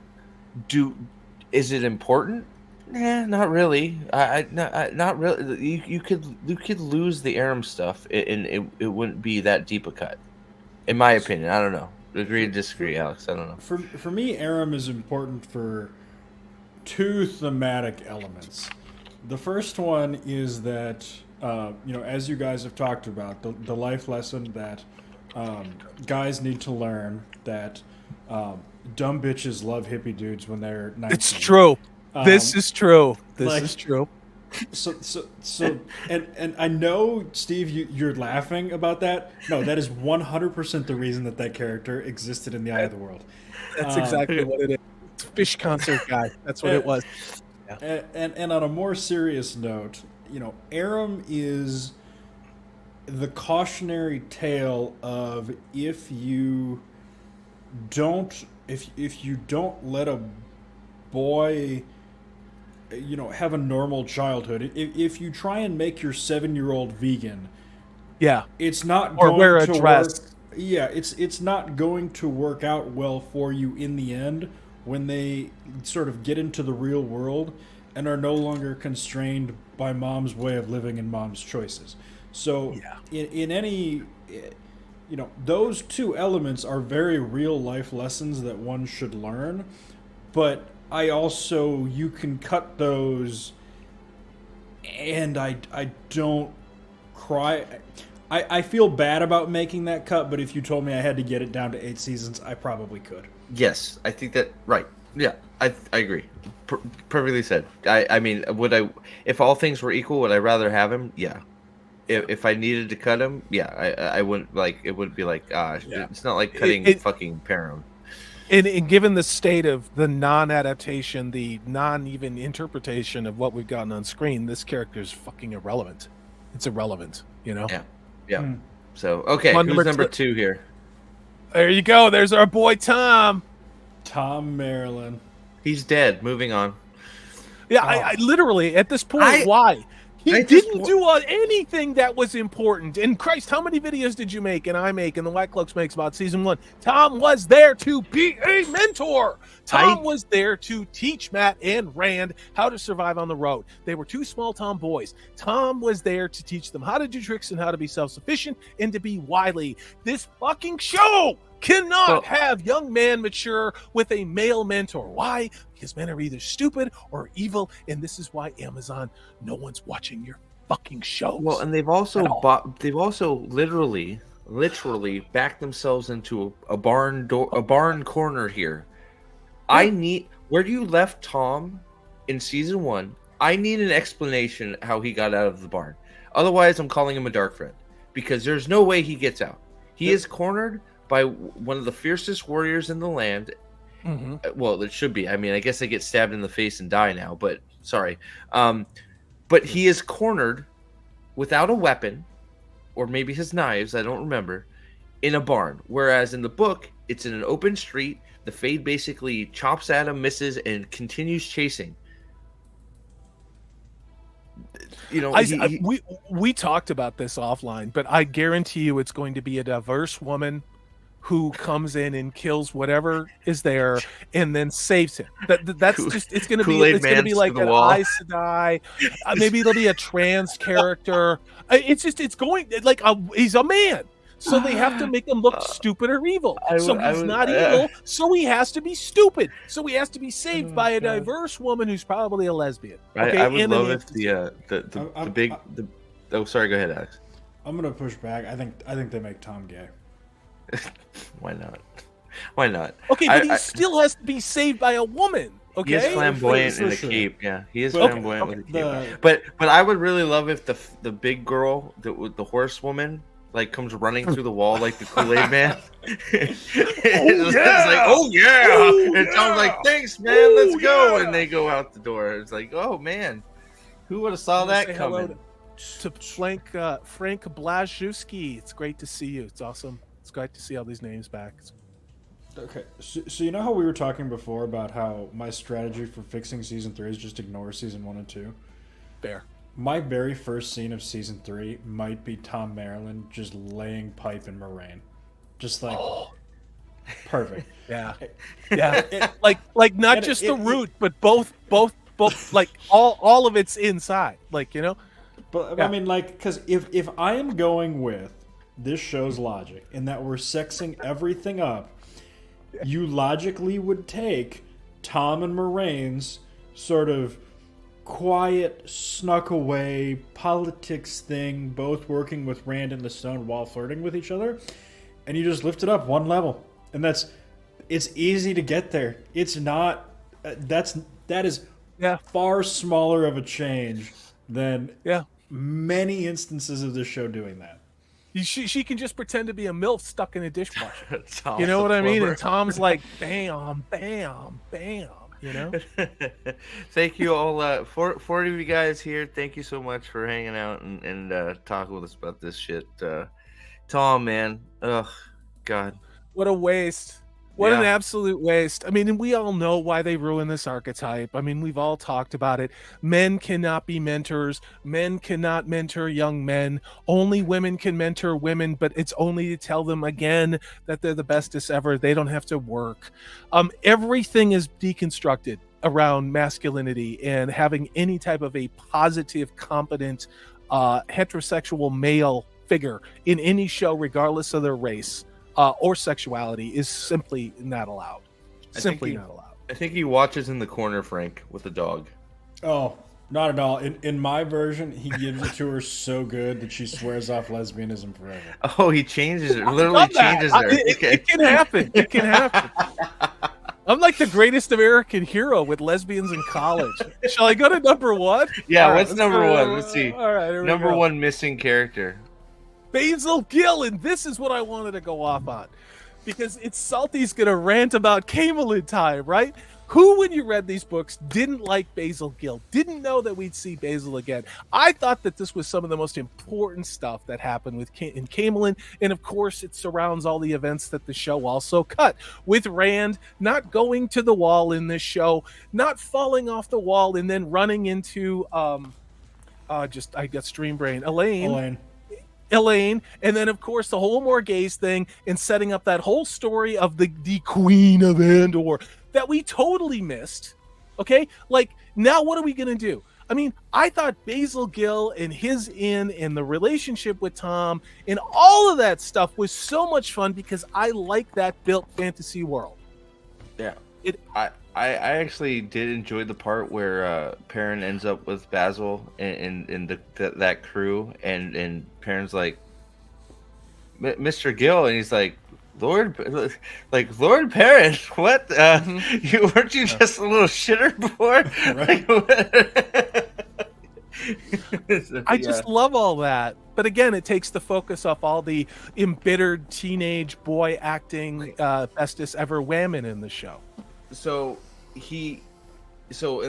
Is it important? Nah, not really. Not really. You could lose the Aram stuff, and it wouldn't be that deep a cut, in my opinion. I don't know. Agree or disagree, Alex? I don't know. For me, Aram is important for two thematic elements. The first one is that as you guys have talked about, the life lesson that guys need to learn, that dumb bitches love hippie dudes when they're 19. It's true. This is true. This is true. So, and I know, Steve, you're laughing about that. No, that is 100% the reason that character existed in the Eye of the World. That's exactly what it is. It's Fish concert guy. That's what it was. Yeah. And on a more serious note, Aram is the cautionary tale of if you don't let a boy have a normal childhood, if you try and make your 7-year-old vegan, it's not or going wear a to dress. Work. Yeah, it's not going to work out well for you in the end when they sort of get into the real world and are no longer constrained by mom's way of living and mom's choices. So in any, those two elements are very real life lessons that one should learn, but you can cut those, and I don't cry. I feel bad about making that cut, but if you told me I had to get it down to 8 seasons, I probably could. Yes, I think that right. Yeah, I agree. Perfectly said. I mean, if all things were equal, would I rather have him? Yeah. If I needed to cut him, I wouldn't it wouldn't be like it's not like cutting fucking Param. And given the state of the non-adaptation, the non-even interpretation of what we've gotten on screen, this character is fucking irrelevant. It's irrelevant, Yeah. So okay, who's number 2 here? There you go. There's our boy Tom. Tom Maryland. He's dead. Moving on. Yeah, I literally at this point, why? He didn't do anything that was important. And Christ, how many videos did you make and I make and the White Cloaks makes about season 1? Tom was there to be a mentor. Tom was there to teach Matt and Rand how to survive on the road. They were two small town boys. Tom was there to teach them how to do tricks and how to be self-sufficient and to be wily. This fucking show cannot have young man mature with a male mentor. Why? Because men are either stupid or evil, and this is why Amazon, no one's watching your fucking shows. Well, and they've also literally backed themselves into a barn corner here. Where you left Tom in season 1, I need an explanation how he got out of the barn. Otherwise, I'm calling him a dark friend, because there's no way he gets out. He is cornered by one of the fiercest warriors in the land. Mm-hmm. Well, it should be. I mean, I guess they get stabbed in the face and die now, but sorry. But he is cornered without a weapon, or maybe his knives, I don't remember, in a barn, whereas in the book it's in an open street. The Fade basically chops at him, misses, and continues chasing. You know, we talked about this offline, but I guarantee you it's going to be a diverse woman who comes in and kills whatever is there and then saves him. That's just it's going to be like an Aes Sedai. Maybe it'll be a trans character. It's going like he's a man. So they have to make him look stupid or evil. He's not evil, so he has to be stupid. So he has to be saved by a diverse woman who's probably a lesbian. Okay? I would love if the big. Oh, sorry. Go ahead, Alex. I'm gonna push back. I think they make Tom gay. Why not? Why not? Okay, but he still has to be saved by a woman. Okay, he is flamboyant in a cape. Yeah, he is flamboyant with a cape. But I would really love if the big girl, the horsewoman, like comes running through the wall like the Kool-Aid man. It's like, oh yeah! And Tom's like, thanks man, let's go. And they go out the door. It's like, oh man, who would have saw that coming? To Frank Blazewski. It's great to see you. It's awesome. It's great to see all these names back. Okay, so you know how we were talking before about how my strategy for fixing season 3 is just ignore season 1 and 2? Fair. My very first scene of season 3 might be Tom Maryland just laying pipe in Moraine. Just like perfect. Yeah. like not just the root, but both like all of it's inside. Like, you know? But I mean, like, because if I am going with this show's logic in that we're sexing everything up, you logically would take Tom and Moraine's sort of quiet, snuck away politics thing, both working with Rand and the Stone while flirting with each other, and you just lift it up one level, and it's easy to get there. It's not that is far smaller of a change than many instances of this show doing that. She can just pretend to be a MILF stuck in a dishwasher. You know what I mean? And Tom's like, bam, bam, bam. You know? Thank you all. 40 of you guys here. Thank you so much for hanging out and talking with us about this shit. Tom, man. Ugh, God. What a waste. What an absolute waste. I mean, and we all know why they ruin this archetype. I mean, we've all talked about it. Men cannot be mentors. Men cannot mentor young men. Only women can mentor women, but it's only to tell them again that they're the bestest ever. They don't have to work. Everything is deconstructed around masculinity and having any type of a positive, competent, heterosexual male figure in any show, regardless of their race. Or sexuality is simply not allowed. Simply not allowed. I think he watches in the corner, Frank, with the dog. Oh, not at all. In my version, he gives it to her so good that she swears off lesbianism forever. Oh, he changes it. Literally changes her. It can happen. It can happen. I'm like the greatest American hero with lesbians in college. Shall I go to number 1? Yeah, what's number 1? Let's see. All right, number 1 missing character. Basil Gill, and this is what I wanted to go off on, because it's Salty's gonna rant about Camelin time, right? Who, when you read these books, didn't like Basil Gill, didn't know that we'd see Basil again? I thought that this was some of the most important stuff that happened in Camelin, and of course it surrounds all the events that the show also cut, with Rand not going to the wall in this show, not falling off the wall and then running into I got stream brain, Elaine, and then of course the whole Morghese thing, and setting up that whole story of the Queen of Andor that we totally missed. Okay, like, now what are we gonna do? I mean, I thought Basil Gill and his inn and the relationship with Tom and all of that stuff was so much fun because I like that built fantasy world. Yeah, I actually did enjoy the part where Perrin ends up with Basil and that crew, and Perrin's like, Mr. Gill, and he's like, Lord Perrin, what? Weren't you just a little shitter before? I just love all that. But again, it takes the focus off all the embittered teenage boy acting bestest ever women in the show. And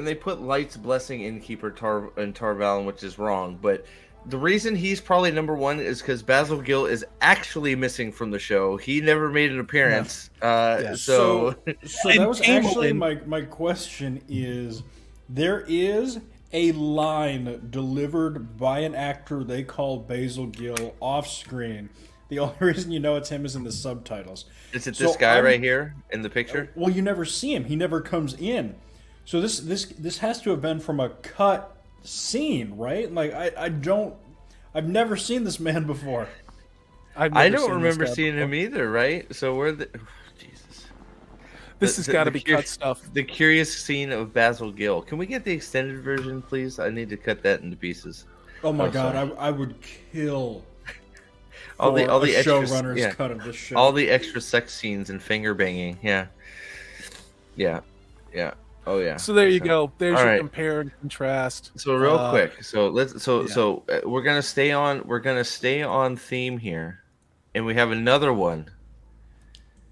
they put Light's blessing Innkeeper and Tar Valon, which is wrong, but the reason he's probably number one is because Basil Gill is actually missing from the show. He never made an appearance. Yeah. So that was actually my question is, there is a line delivered by an actor they call Basil Gill off screen. The only reason you know it's him is in the subtitles. Is it this guy right here in the picture? Well, you never see him. He never comes in. So this has to have been from a cut scene, right? Like I've never seen this man before. I don't remember seeing him either, right? So Jesus. This has got to be cut stuff. The curious scene of Basil Gill. Can we get the extended version, please? I need to cut that into pieces. Oh my god, I would kill all the showrunners cut of this show. All the extra sex scenes and finger banging. Yeah. Oh yeah. So there you go. There's your compare and contrast. So real quick. So we're gonna stay on theme here, and we have another one.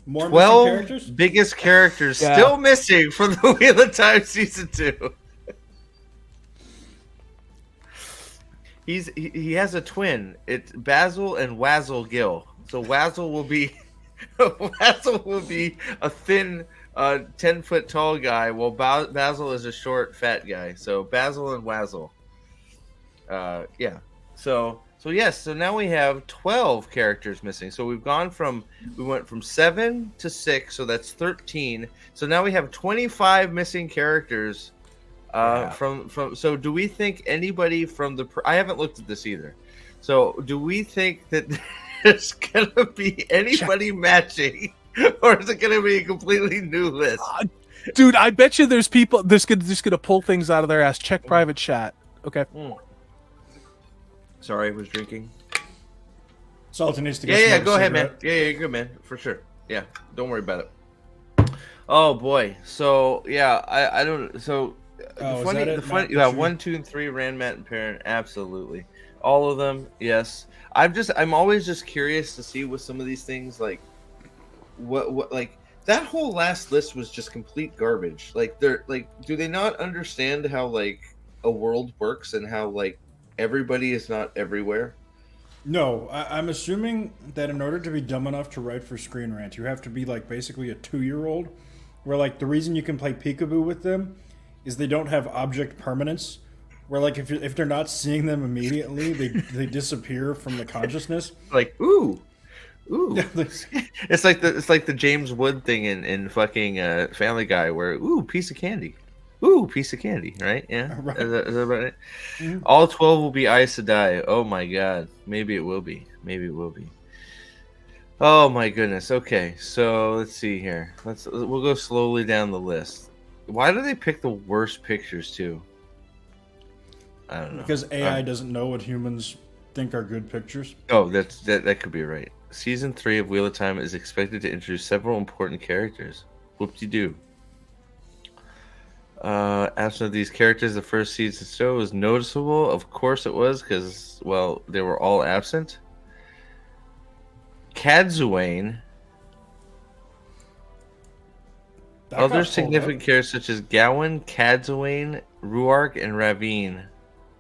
More 12 missing characters? Biggest characters still missing from the Wheel of Time season 2. He has a twin. It's Basil and Wazzle Gill. So Wazzle will be a thin 10-foot tall guy, while Basil is a short, fat guy. So Basil and Wazzle. So now we have 12 characters missing. So we went from 7 to 6, so that's 13. So now we have 25 missing characters. So do we think anybody from the? I haven't looked at this either. So do we think that there's gonna be anybody matching? Or is it going to be a completely new list? Dude, I bet you there's people just going to pull things out of their ass. Check private chat. Okay. Sorry, I was drinking. Salty needs to go. Yeah, go ahead, man. Yeah, you're good, man. For sure. Yeah, don't worry about it. Oh, boy. So, yeah, I don't... So, the funny... Yeah, 1, 2, and 3, Rand, Matt, and Perrin. Absolutely. All of them, yes. I'm always just curious to see what some of these things, like... What like that whole last list was just complete garbage. Like they're like, do they not understand how like a world works and how like everybody is not everywhere? No, I'm assuming that in order to be dumb enough to write for Screen Rant, you have to be like basically a 2-year-old, where like the reason you can play peekaboo with them is they don't have object permanence, where like if they're not seeing them immediately, they disappear from the consciousness. Like ooh. It's like the James Wood thing in fucking Family Guy, where piece of candy, right? Yeah, right. Is that about it? Mm-hmm. All 12 will be Aes Sedai. Oh my god, maybe it will be. Oh my goodness. Okay, so let's see here. We'll go slowly down the list. Why do they pick the worst pictures too? I don't know. Because AI doesn't know what humans think are good pictures. Oh, that could be right. Season 3 of Wheel of Time is expected to introduce several important characters. Whoop-de-doo. Absent of these characters, the first season show was noticeable. Of course it was, because, well, they were all absent. Cadzuane. Other significant characters such as Gawain, Cadzuane, Ruark, and Ravine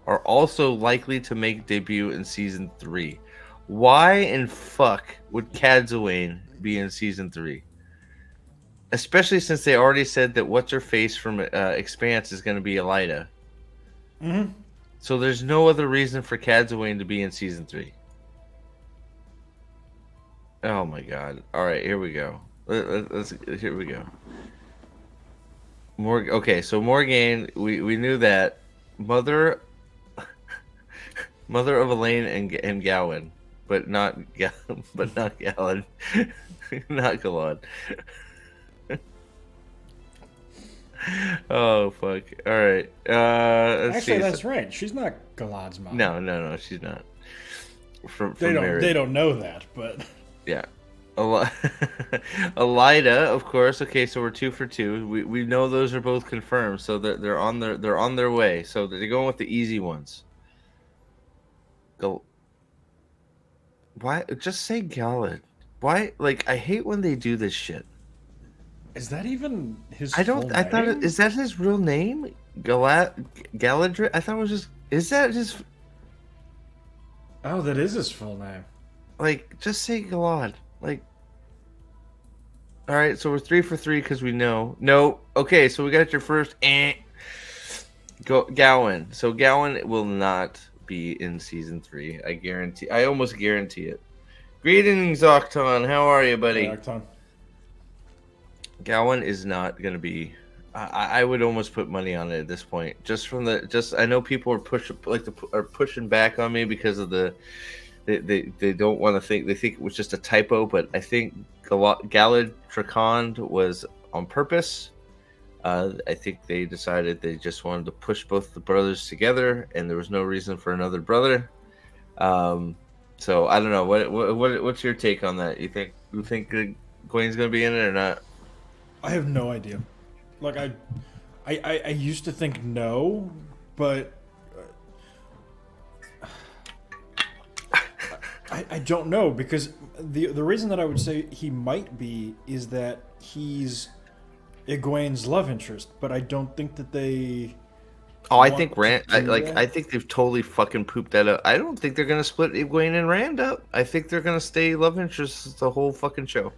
are also likely to make debut in Season 3. Why in fuck would Cadzuane be in Season 3? Especially since they already said that what's-her-face from Expanse is going to be Elida. Mm-hmm. So there's no other reason for Cadzuane to be in Season 3. Oh my god. Alright, here we go. Here we go. Okay, so Morgaine, we knew that. Mother of Elaine and Gawain. But not Galen. Not Galad. Oh fuck! All right. Actually, that's right. She's not Galad's mom. No, she's not. They don't know that, but yeah. Elida, of course. Okay, so we're 2 for 2. We know those are both confirmed, so they're on their way. So they're going with the easy ones. Why? Just say Galad. Why? Like, I hate when they do this shit. Is that even his? I thought is that his real name? Galadriel? I thought it was just. Is that his? Oh, that is his full name. Like, just say Galad. Like, all right, so we're 3 for 3 because we know. No, okay, so we got your first. Gowan. So Gowan will not be in season 3. I guarantee. I almost guarantee it. Greetings, Octon. How are you, buddy? Hey, Octon. Gowan is not going to be. I would almost put money on it at this point. Just from the. I know people are pushing back on me because of the. They don't want to think. They think it was just a typo, but I think Galad Tracond was on purpose. I think they decided they just wanted to push both the brothers together, and there was no reason for another brother. So I don't know. What's your take on that? You think Gwen's gonna be in it or not? I have no idea. Like I used to think no, but I don't know, because the reason that I would say he might be is that he's Egwene's love interest, but I don't think that they. Oh, I think Rand. I think they've totally fucking pooped that up. I don't think they're gonna split Egwene and Rand up. I think they're gonna stay love interests the whole fucking show.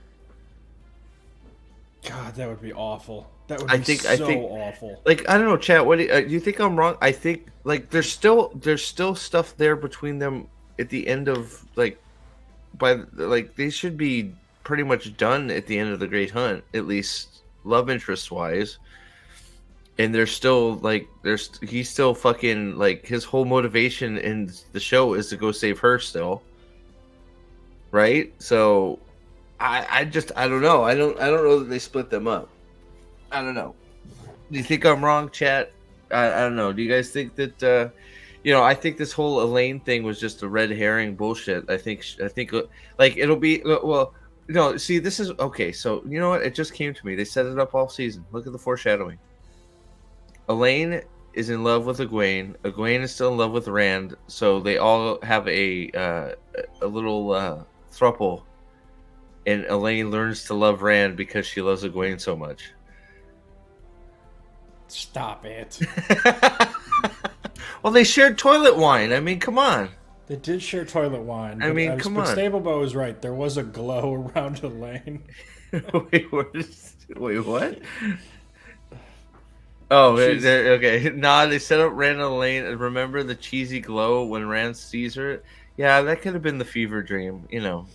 God, that would be awful. That would be so awful. Like, I don't know, chat. What do you think? I'm wrong. I think like there's still stuff there between them at the end of they should be pretty much done at the end of the Great Hunt, at least love interest wise. And there's still he's still fucking like his whole motivation in the show is to go save her still, right? So I don't know. I don't know that they split them up. I don't know. Do you think I'm wrong, chat? I don't know. Do you guys think that I think this whole Elaine thing was just a red herring bullshit. I think like it'll be no, see, this is okay. So you know what? It just came to me. They set it up all season. Look at the foreshadowing. Elaine is in love with Egwene. Egwene is still in love with Rand. So they all have a little throuple, and Elaine learns to love Rand because she loves Egwene so much. Stop it. Well, they shared toilet wine. I mean, come on. They did share toilet wine. I mean, come on. Stablebow is right. There was a glow around Elaine. Wait, what? Oh, okay. Nah, they set up Rand and Elaine. And remember the cheesy glow when Rand sees her? Yeah, that could have been the fever dream.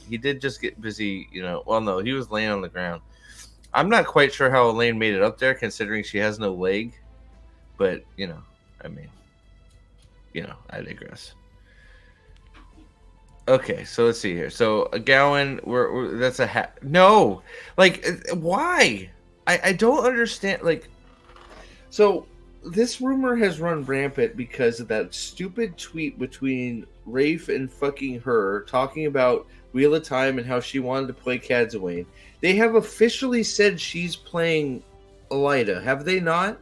He did just get busy. Well, no, he was laying on the ground. I'm not quite sure how Elaine made it up there, considering she has no leg. But I mean, I digress. Okay, so let's see here. So Gowan, that's a hat. No, like why? I don't understand. Like, so this rumor has run rampant because of that stupid tweet between Rafe and fucking her talking about Wheel of Time and how she wanted to play Cadsuane. They have officially said she's playing Elida, have they not?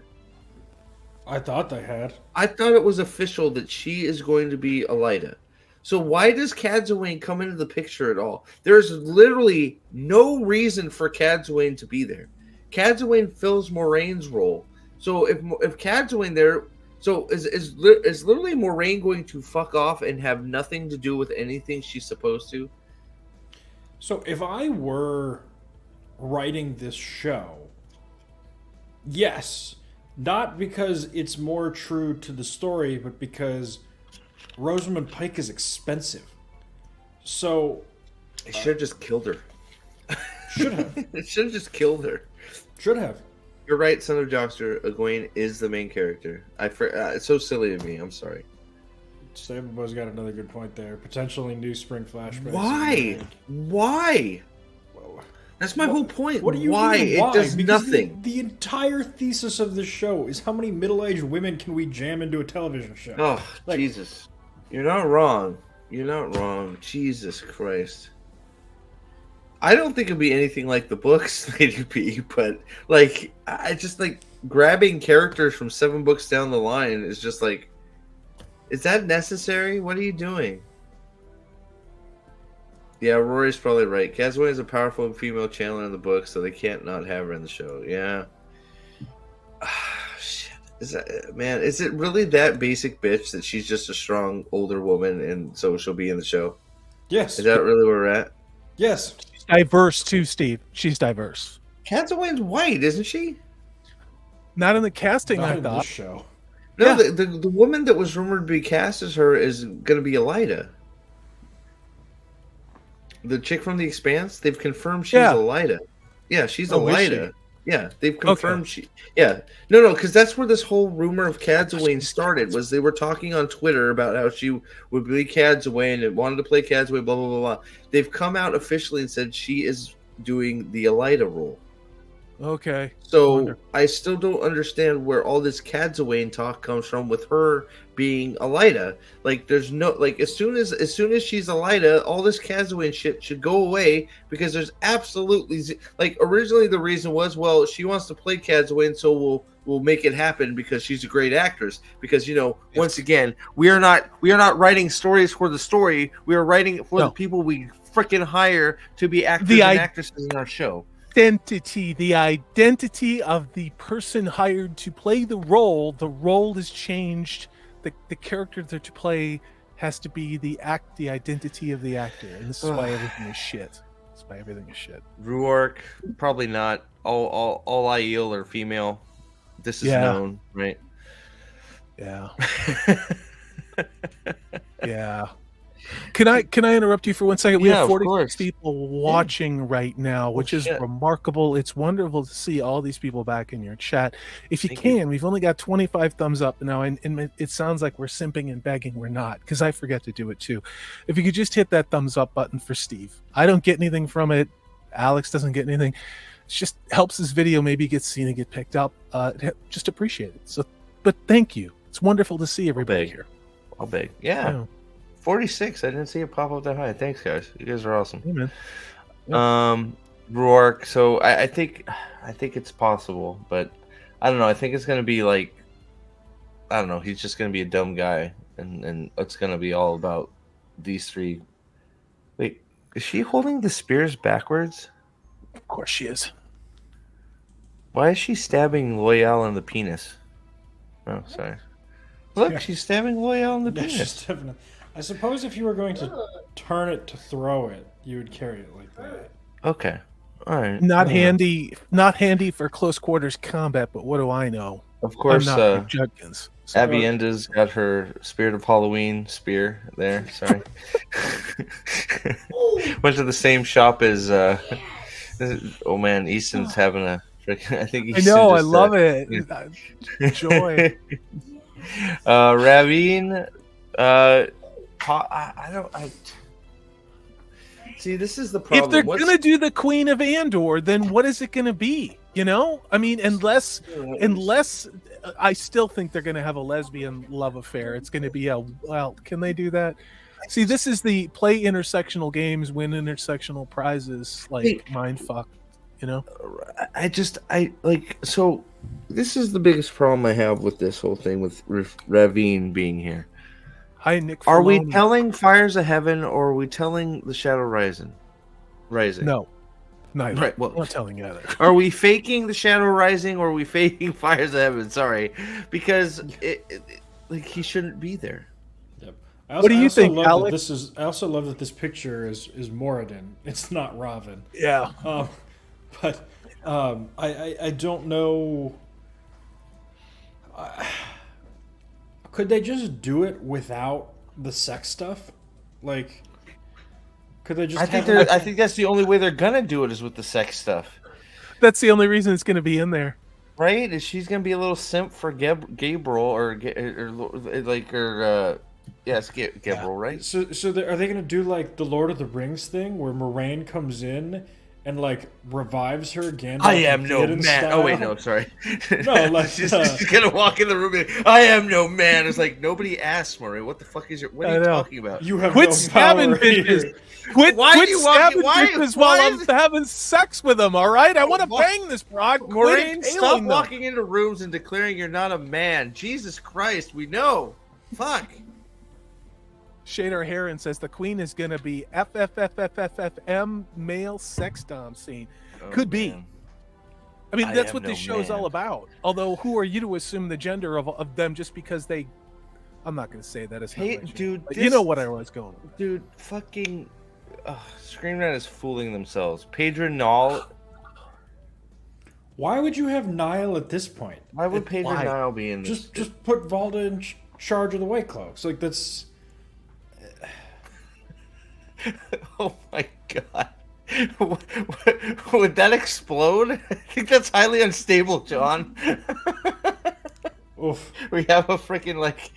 I thought they had. I thought it was official that she is going to be Elida. So why does Cadsuane come into the picture at all? There's literally no reason for Cadsuane to be there. Cadsuane fills Moraine's role. So if Cadsuane there, so is literally Moraine going to fuck off and have nothing to do with anything she's supposed to? So if I were writing this show, yes, not because it's more true to the story, but because Rosamund Pike is expensive. So they should have just killed her. Should have. It should have just killed her. Should have. You're right, Son of Jockster. Egwene is the main character. It's so silly of me. I'm sorry. Saberboy's got another good point there. Potentially new spring flashbacks. Why? Why? That's my whole point. What do you why? mean, why? It does because nothing. The entire thesis of the show is how many middle-aged women can we jam into a television show? Oh, Jesus. You're not wrong. You're not wrong. Jesus Christ. I don't think it'd be anything like the books they'd be, but I just grabbing characters from 7 books down the line is just is that necessary? What are you doing? Yeah, Rory's probably right. Cadsuane is a powerful female channeler in the book, so they can't not have her in the show. Yeah. Shit. Is that, man, is it really that basic bitch that she's just a strong older woman and so she'll be in the show? Yes. Is that really where we're at? Yes. She's diverse too, Steve. She's diverse. Kathleen White, isn't she? Not in the casting, Not I in thought. this show. No, Yeah. the woman that was rumored to be cast as her is going to be Elida. The chick from The Expanse, they've confirmed she's Elida. Yeah, she's Elida. Yeah, they've confirmed she. Yeah, no, because that's where this whole rumor of Cadzawain started. Was they were talking on Twitter about how she would be Cadzawain and wanted to play Cadzawain. Blah blah blah blah. They've come out officially and said she is doing the Elida role. Okay. So I still don't understand where all this Cadzawain talk comes from with her being Elida. Like, there's no as soon as she's Elida, all this Cadzawain shit should go away because there's absolutely originally the reason was, well, she wants to play Cadzawain, so we'll make it happen because she's a great actress. Because once again, we are not writing stories for the story. We are writing for the people we freaking hire to be actors and actresses in our show. The identity of the person hired to play the role is changed. The character they're to play has to be the identity of the actor, and this is why everything is shit. That's why everything is shit. Ruark, probably not. All Aiel are female. This is known, right? Yeah. Yeah. Can I interrupt you for 1 second? We have 46 people watching right now, which is remarkable. It's wonderful to see all these people back in your chat. If you can, we've only got 25 thumbs up now, and it sounds like we're simping and begging. We're not, because I forget to do it too. If you could just hit that thumbs up button for Steve. I don't get anything from it. Alex doesn't get anything. It just helps this video maybe get seen and get picked up. Just appreciate it. So, but thank you. It's wonderful to see everybody here. I'll beg. Yeah. 46. I didn't see it pop up that high. Thanks, guys. You guys are awesome. Hey, man. Ruark. So I think it's possible, but I don't know. I think it's gonna be I don't know. He's just gonna be a dumb guy, and it's gonna be all about these three. Wait, is she holding the spears backwards? Of course she is. Why is she stabbing Loyal in the penis? Oh, sorry. Look, she's stabbing Loyal in the penis. I suppose if you were going to turn it to throw it, you would carry it like that. Okay. All right. Not handy for close quarters combat, but what do I know? Of course, Judkins. Abienda's got her Spirit of Halloween spear there. Sorry. Went to the same shop as oh man, Easton's having a I think Easton I love it. Joy. Ravine, I see. This is the problem. If they're gonna do the Queen of Andor, then what is it gonna be? I mean, unless I still think they're gonna have a lesbian love affair. It's gonna be can they do that? See, this is the play intersectional games, win intersectional prizes, mindfuck. So this is the biggest problem I have with this whole thing with Ravine being here. Hi, Nick. Are we telling Fires of Heaven or are we telling the Shadow Rising? No. Neither. Right. Well, I'm not telling either. Are we faking the Shadow Rising or are we faking Fires of Heaven? Sorry, because he shouldn't be there. Yep. What do you think, Alex? I also love that this picture is Moradin. It's not Ravin. Yeah. But I don't know. Could they just do it without the sex stuff? Could they just? I think that's the only way they're gonna do it is with the sex stuff. That's the only reason it's gonna be in there, right? Is she's gonna be a little simp for Gabriel yes, Gabriel, right? So are they gonna do like the Lord of the Rings thing where Moraine comes in and revives her again? I am no man. Style? Oh wait, no, sorry. No, she's gonna walk in the room and I am no man. It's like nobody asked, Murray. What the fuck is what are you talking about? You have quit no stabbing bitches. Quit stabbing bitches while I'm having sex with them. All right, I want to bang this broad. Moraine, stop walking into rooms and declaring you're not a man. Jesus Christ, we know. Fuck. Shadar Heron says the queen is going to be FFFFFFM male sex dom scene. Could be. I mean, I that's am what no this show is all man. about. Although, who are you to assume the gender of them just because they? I'm not going to say that. It's not Hey, my show. dude, But you know what I was going with. dude, fucking Screen Rant is fooling themselves. Pedro Nall. Why would you have Niall at this point? Why would Pedro why? Nall be in this? Just put Valda in charge of the White Cloaks. Like that's. Oh my god. Would that explode? I think that's highly unstable, John. Oof. We have a freaking like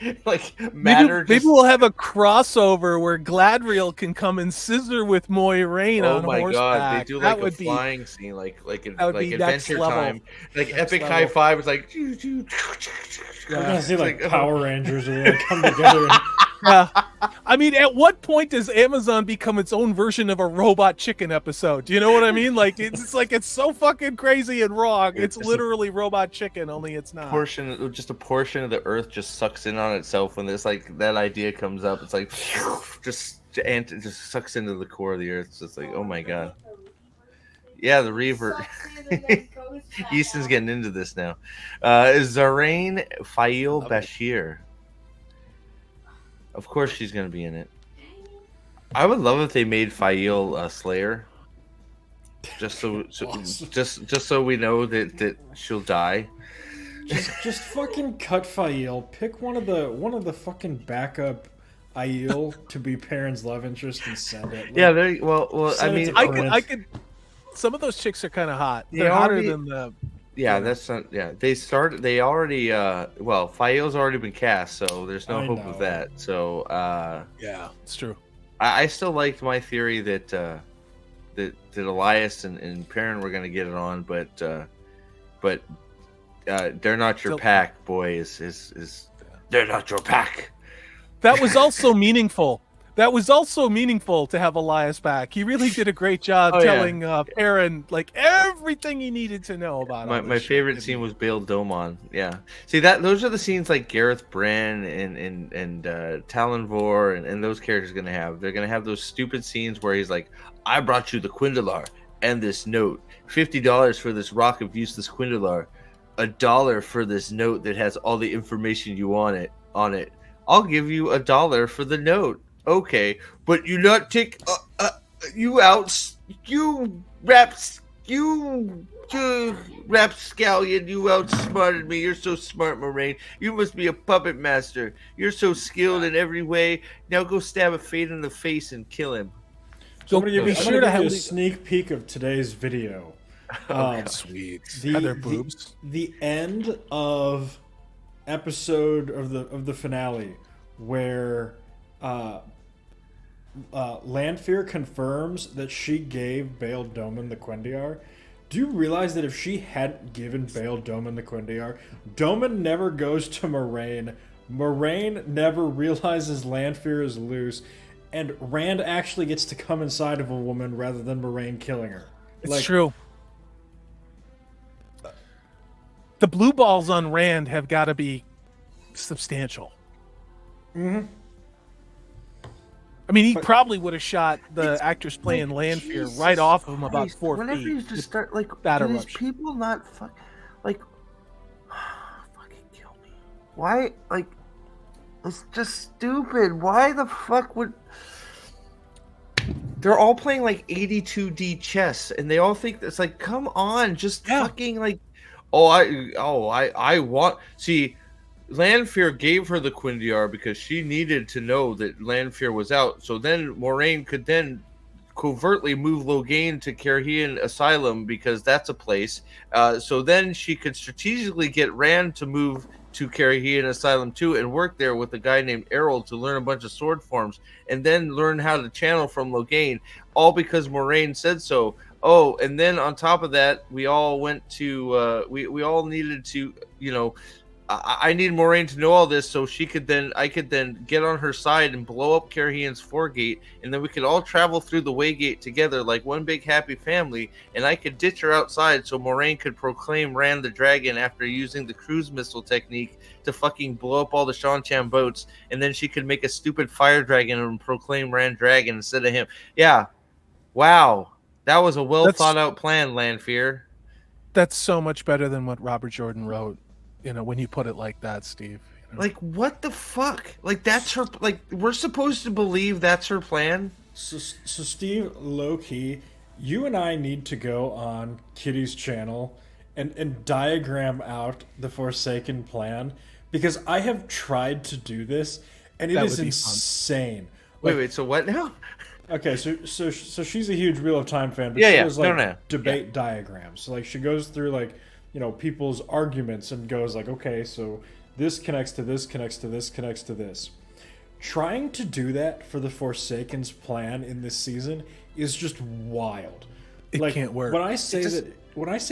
matter. Maybe we'll have a crossover where Gladriel can come and scissor with Moiraine Oh on my god, they horseback. do That like a would be flying scene, like that would be next Adventure level. Time, like Next Epic level. High Five is like. We're gonna see like oh. Power Rangers where they come together. And... Yeah. I mean, at what point does Amazon become its own version of a Robot Chicken episode? Do you know what I mean? Like it's so fucking crazy and wrong. It's literally Robot Chicken, only it's not. Just a portion of the Earth just sucks in on itself when this like that idea comes up. It's like just sucks into the core of the Earth. It's just like, oh my god. Yeah, the Reaver. Easton's getting into this now. Zarain Fail Bashir. Of course she's gonna be in it. I would love if they made Fail Slayer. Just so just so we know that she'll die. Just fucking cut Fail. Pick one of the fucking backup Aiel to be Perrin's love interest and send it. Like, Yeah, very well. I mean, I could. Some of those chicks are kind of hot. They're hotter than the. Yeah, that's not. Yeah, they already. Well, Fael's already been cast, so there's no hope of that. So. Yeah, it's true. I still liked my theory that that Elias and Perrin were going to get it on, but they're not your pack, boy. Is they're not your pack. That was also meaningful. That was also meaningful to have Elias back. He really did a great job telling Perrin like everything he needed to know about it. My favorite scene was Bail Domon. Yeah, see those are the scenes like Gareth Bran and Talonvor and those characters are gonna have. They're gonna have those stupid scenes where he's like, "I brought you the Quindalar and this note. $50 for this rock of useless Quindalar. $1 for this note that has all the information you want on it. I'll give you $1 for the note." Okay, but you not take you rapscallion, you outsmarted me. You're so smart, Moraine. You must be a puppet master. You're so skilled in every way. Now go stab a Fade in the face and kill him. So I'm gonna give you a sneak peek of today's video. Sweet. Boobs. The end of episode of the finale where Lanfear confirms that she gave Bail Doman the Quendiar. Do you realize that if she hadn't given Bail Doman the Quendiar, Doman never goes to Moraine, Moraine never realizes Lanfear is loose, and Rand actually gets to come inside of a woman rather than Moraine killing her? It's true. The blue balls on Rand have got to be substantial. Mm-hmm. I mean, he probably would have shot the actress playing Lanfear right off of him about 4 feet. Whenever you just start like these people not fucking kill me. Why it's just stupid. Why the fuck would they're all playing like 82D chess and they all think it's like, come on, just fucking like I want see Lanfear gave her the Quindiar because she needed to know that Lanfear was out. So then Moraine could then covertly move Logain to Carhian Asylum because that's a place. So then she could strategically get Rand to move to Carhian Asylum too and work there with a guy named Errol to learn a bunch of sword forms and then learn how to channel from Logain, all because Moraine said so. Oh, and then on top of that, we all went to we all needed to, I need Moraine to know all this so I could then get on her side and blow up Carhian's foregate, and then we could all travel through the Waygate together like one big happy family, and I could ditch her outside so Moraine could proclaim Rand the Dragon after using the cruise missile technique to fucking blow up all the Shan-Chan boats, and then she could make a stupid fire dragon and proclaim Rand Dragon instead of him. Yeah. Wow. That was a thought out plan, Lanfear. That's so much better than what Robert Jordan wrote. When you put it like that, Steve. Like, what the fuck? Like, that's her. Like, we're supposed to believe that's her plan. So Steve, low key, you and I need to go on Kitty's channel and diagram out the Forsaken plan, because I have tried to do this and it is insane. Wait. So what now? Okay, so she's a huge Wheel of Time fan, but Yeah, she yeah. does No. debate diagrams. So she goes through people's arguments and goes okay, so this connects to this, connects to this, connects to this. Trying to do that for the Forsaken's plan in this season is just wild. It can't work. When I say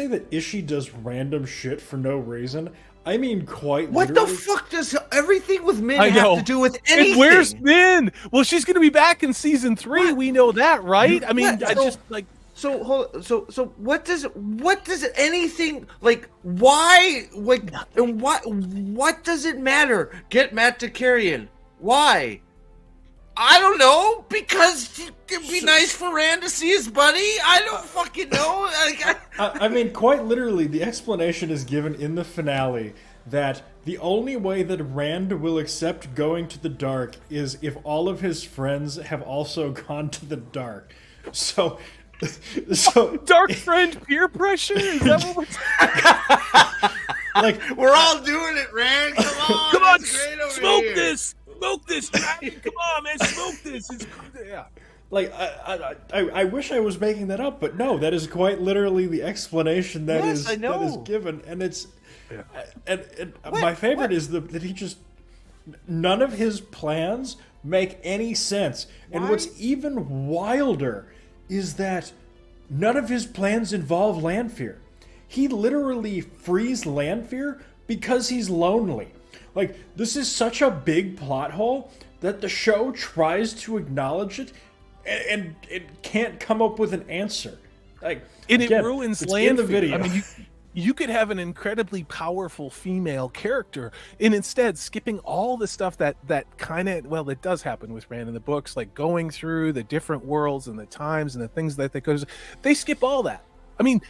that Ishii does random shit for no reason, I mean quite literally. What the fuck does everything with Min have to do with anything? And where's Min? Well, she's going to be back in season 3. What? We know that, right? I mean, So what does anything why and what does it matter? Get Matt to Carrion. Why? I don't know, because it'd be nice for Rand to see his buddy. I don't fucking know. I mean, quite literally, the explanation is given in the finale that the only way that Rand will accept going to the dark is if all of his friends have also gone to the dark. So dark friend peer pressure? Is that what we're we're all doing it, Rand. Come on, smoke this. Smoke this, come on, man! Smoke this. Yeah. I wish I was making that up, but no, that is quite literally the explanation that is given, and it's and my favorite is that he just none of his plans make any sense, and what's even wilder is that none of his plans involve Lanfear. He literally frees Lanfear because he's lonely. This is such a big plot hole that the show tries to acknowledge it and it can't come up with an answer. It ruins Lanfear. In the video. I mean, you could have an incredibly powerful female character, and instead skipping all the stuff that kind of, well, it does happen with Rand in the books, like going through the different worlds and the times and the things that they skip all that. I mean,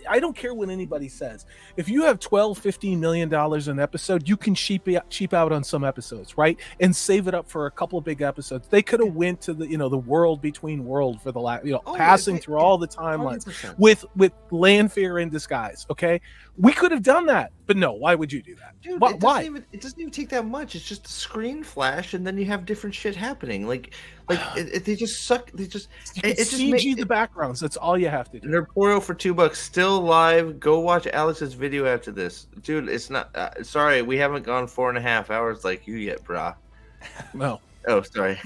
I don't care what anybody says. If you have $12-15 million an episode, you can cheap out on some episodes, right? And save it up for a couple of big episodes. They could have went to the world between world for the last, passing through all the timelines 100%. with Lanfear in disguise. Okay, we could have done that, but no. Why would you do that? Dude, why? It doesn't even take that much. It's just a screen flash, and then you have different shit happening. They just suck. They just CG the backgrounds. That's all you have to do. Nerporio for $2 still live. Go watch Alex's video after this, dude. It's not. Sorry, we haven't gone 4.5 hours like you yet, brah. No. Oh, sorry.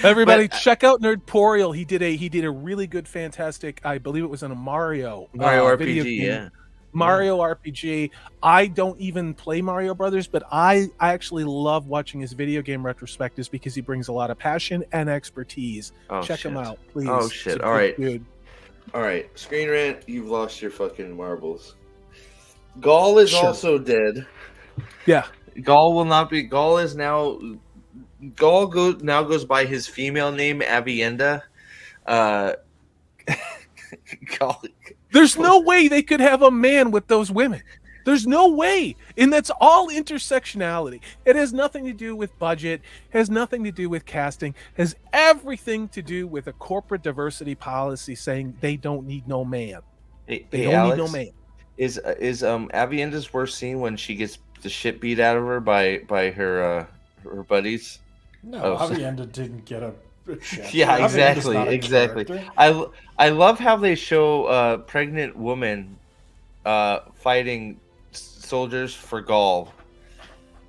Everybody, check out Nerdporial. He did a really good, fantastic. I believe it was in a Mario RPG. Video game. Yeah. Mario RPG. I don't even play Mario Brothers, but I actually love watching his video game retrospectives because he brings a lot of passion and expertise. Check him out, please. Oh shit! All right, dude. All right, Screen Rant. You've lost your fucking marbles. Gaul is also dead. Yeah. Gaul will not be. Gaul is now. Gaul goes by his female name, Avienda. Gaul. There's no way they could have a man with those women. There's no way. And that's all intersectionality. It has nothing to do with budget, has nothing to do with casting, has everything to do with a corporate diversity policy saying they don't need no man. They don't Alex, need no man. Is Avienda's worst scene when she gets the shit beat out of her by her buddies? No, Avienda didn't get a chance. Yeah, exactly. I love how they show a pregnant woman fighting soldiers for Gaul.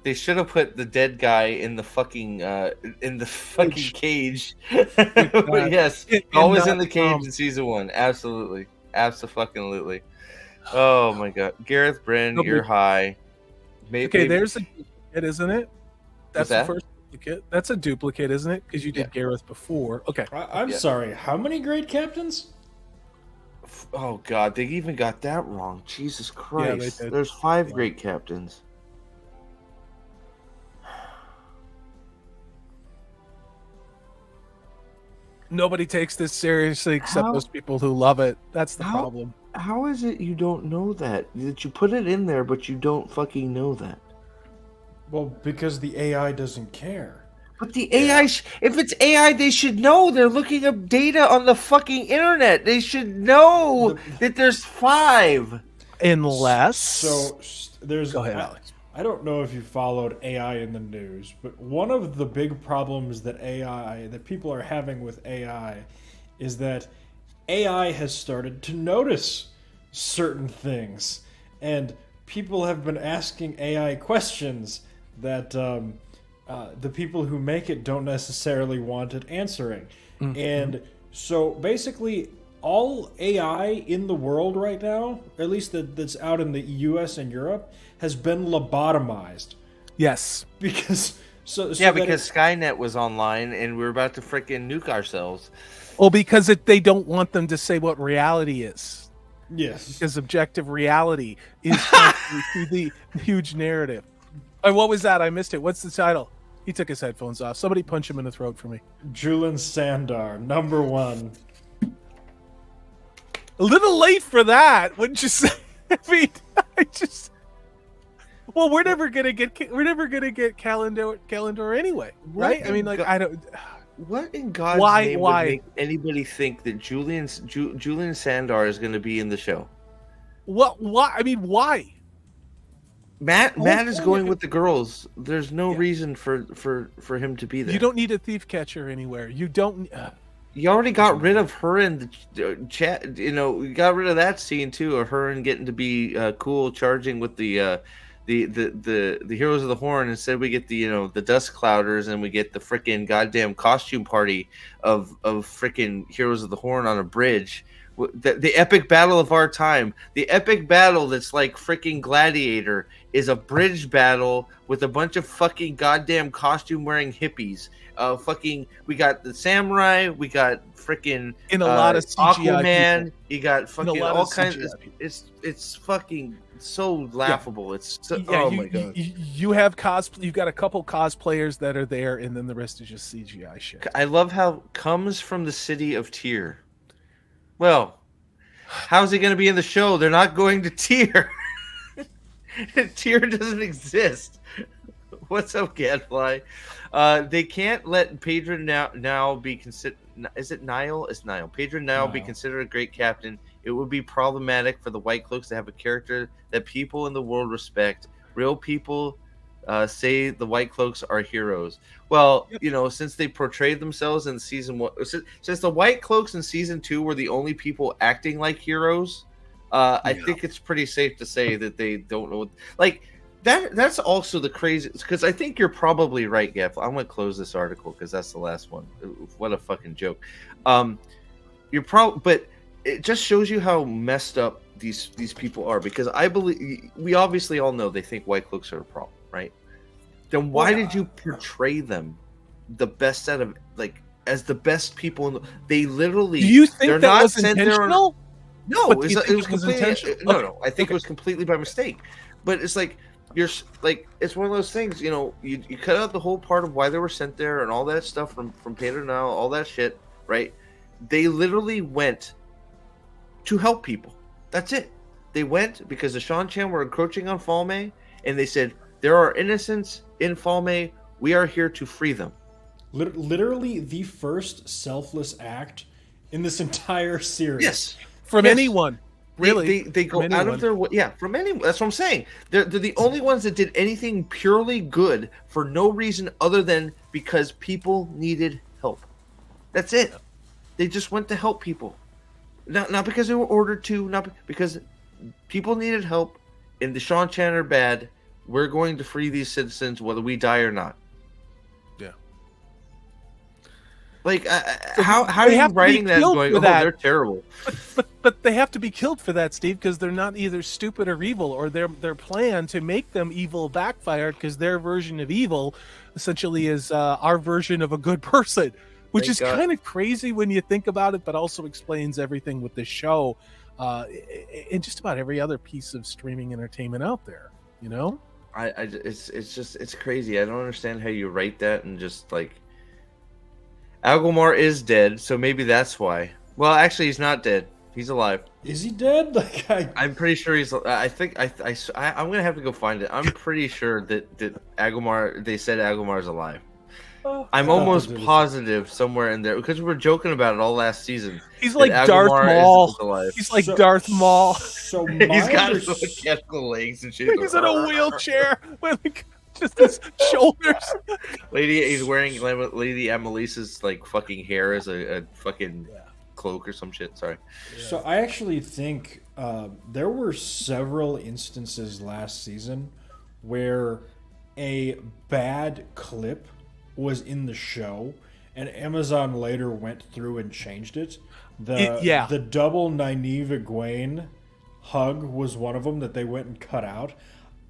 They should have put the dead guy in the fucking cage. Yes, Gaul was in the cage in season 1. Absolutely. Oh my god, Gareth Bryn, you're high. Okay, there's a duplicate, isn't it? That's the first duplicate. That's a duplicate, isn't it? Because you did Gareth before. Okay. I'm sorry. How many great captains? Oh god, they even got that wrong. Jesus Christ. Yeah, there's 5 great captains. Nobody takes this seriously except those people who love it. That's the problem. How is it you don't know that? That you put it in there, but you don't fucking know that? Well, because the AI doesn't care. But the AI, if it's AI, they should know. They're looking up data on the fucking internet. They should know that there's 5. Unless. So there's. Go ahead, Alex. I don't know if you followed AI in the news, but one of the big problems that people are having with AI is that AI has started to notice certain things, and people have been asking AI questions that the people who make it don't necessarily want it answering. Mm-hmm. And so basically all AI in the world right now, at least that's out in the US and Europe, has been lobotomized. Yes. Because because Skynet was online and we were about to freaking nuke ourselves. Well, because they don't want them to say what reality is. Yes. Because objective reality is through the huge narrative. What was that? I missed it. What's the title? He took his headphones off. Somebody punch him in the throat for me. Julian Sandar, number 1. A little late for that, wouldn't you say? I mean, well, we're never gonna get Calendar anyway, right? I mean, like, I don't. What in God's name would make anybody think that Julian Sandar is going to be in the show? What? Why? I mean, why? Matt is going with the girls. There's no reason for him to be there. You don't need a thief catcher anywhere. You don't. You already got rid of her in the chat. You know, you got rid of that scene too, of her and getting to be cool, charging with the Heroes of the Horn. Instead, we get the Dust Clouders, and we get the freaking goddamn costume party of freaking Heroes of the Horn on a bridge. The epic battle of our time. The epic battle that's like freaking Gladiator is a bridge battle with a bunch of fucking goddamn costume wearing hippies. We got the samurai. We got freaking in a lot of CGI Aquaman. People. You got fucking all kinds of. It's fucking so laughable. It's so, oh my god. You have You've got a couple cosplayers that are there, and then the rest is just CGI shit. I love how comes from the city of Tyr. Well, how's he going to be in the show? They're not going to Tyr. Tyr doesn't exist. What's up, Gadfly? They can't let Pedro now be considered. Is it Niall? It's Niall. Pedro now be considered a great captain. It would be problematic for the White Cloaks to have a character that people in the world respect. Real people say the White Cloaks are heroes. Well, since they portrayed themselves in season 1, since the White Cloaks in season 2 were the only people acting like heroes, I think it's pretty safe to say that they don't know. That's also the crazy, because I think you're probably right, Gaff. I'm going to close this article because that's the last one. What a fucking joke. But it just shows you how messed up these people are, because I believe we obviously all know they think White Cloaks are a problem, right? Then why did you portray them the best out of as the best people they literally? Do you think that was intentional? No, it was completely intentional. No, I think it was completely by mistake. But it's like it's one of those things. You cut out the whole part of why they were sent there and all that stuff from Pedro now, all that shit, right? They literally went to help people. That's it. They went because the Shan-Chan were encroaching on Falme, and they said, there are innocents in Falme. We are here to free them. Literally the first selfless act in this entire series. Yes. From anyone. Really? They go out of their way. Yeah, from anyone. That's what I'm saying. They're the only ones that did anything purely good for no reason other than because people needed help. That's it. They just went to help people. Not because they were ordered to, not because people needed help, and the Shan-Chan are bad. We're going to free these citizens whether we die or not. Yeah. How are you writing that going, they're terrible? But they have to be killed for that, Steve, because they're not either stupid or evil, or their plan to make them evil backfired, because their version of evil essentially is our version of a good person, which is kind of crazy when you think about it, but also explains everything with this show and just about every other piece of streaming entertainment out there, It's crazy. I don't understand how you write that and just Algomar is dead, so maybe that's why. Well, actually, he's not dead. He's alive. Is he dead? I'm pretty sure he's. I'm gonna have to go find it. I'm pretty sure that Agumar. They said Agumar's alive. I'm almost positive somewhere in there because we were joking about it all last season. He's like Darth Maul. He's like Darth Maul. So he's got his mechanical legs and shit. He's in a wheelchair with just his shoulders. He's wearing Lady Amelisa's like fucking hair as a fucking cloak or some shit. Sorry. So I actually think there were several instances last season where a bad clip was in the show, and Amazon later went through and changed it. The double Nynaeve Egwene hug was one of them that they went and cut out.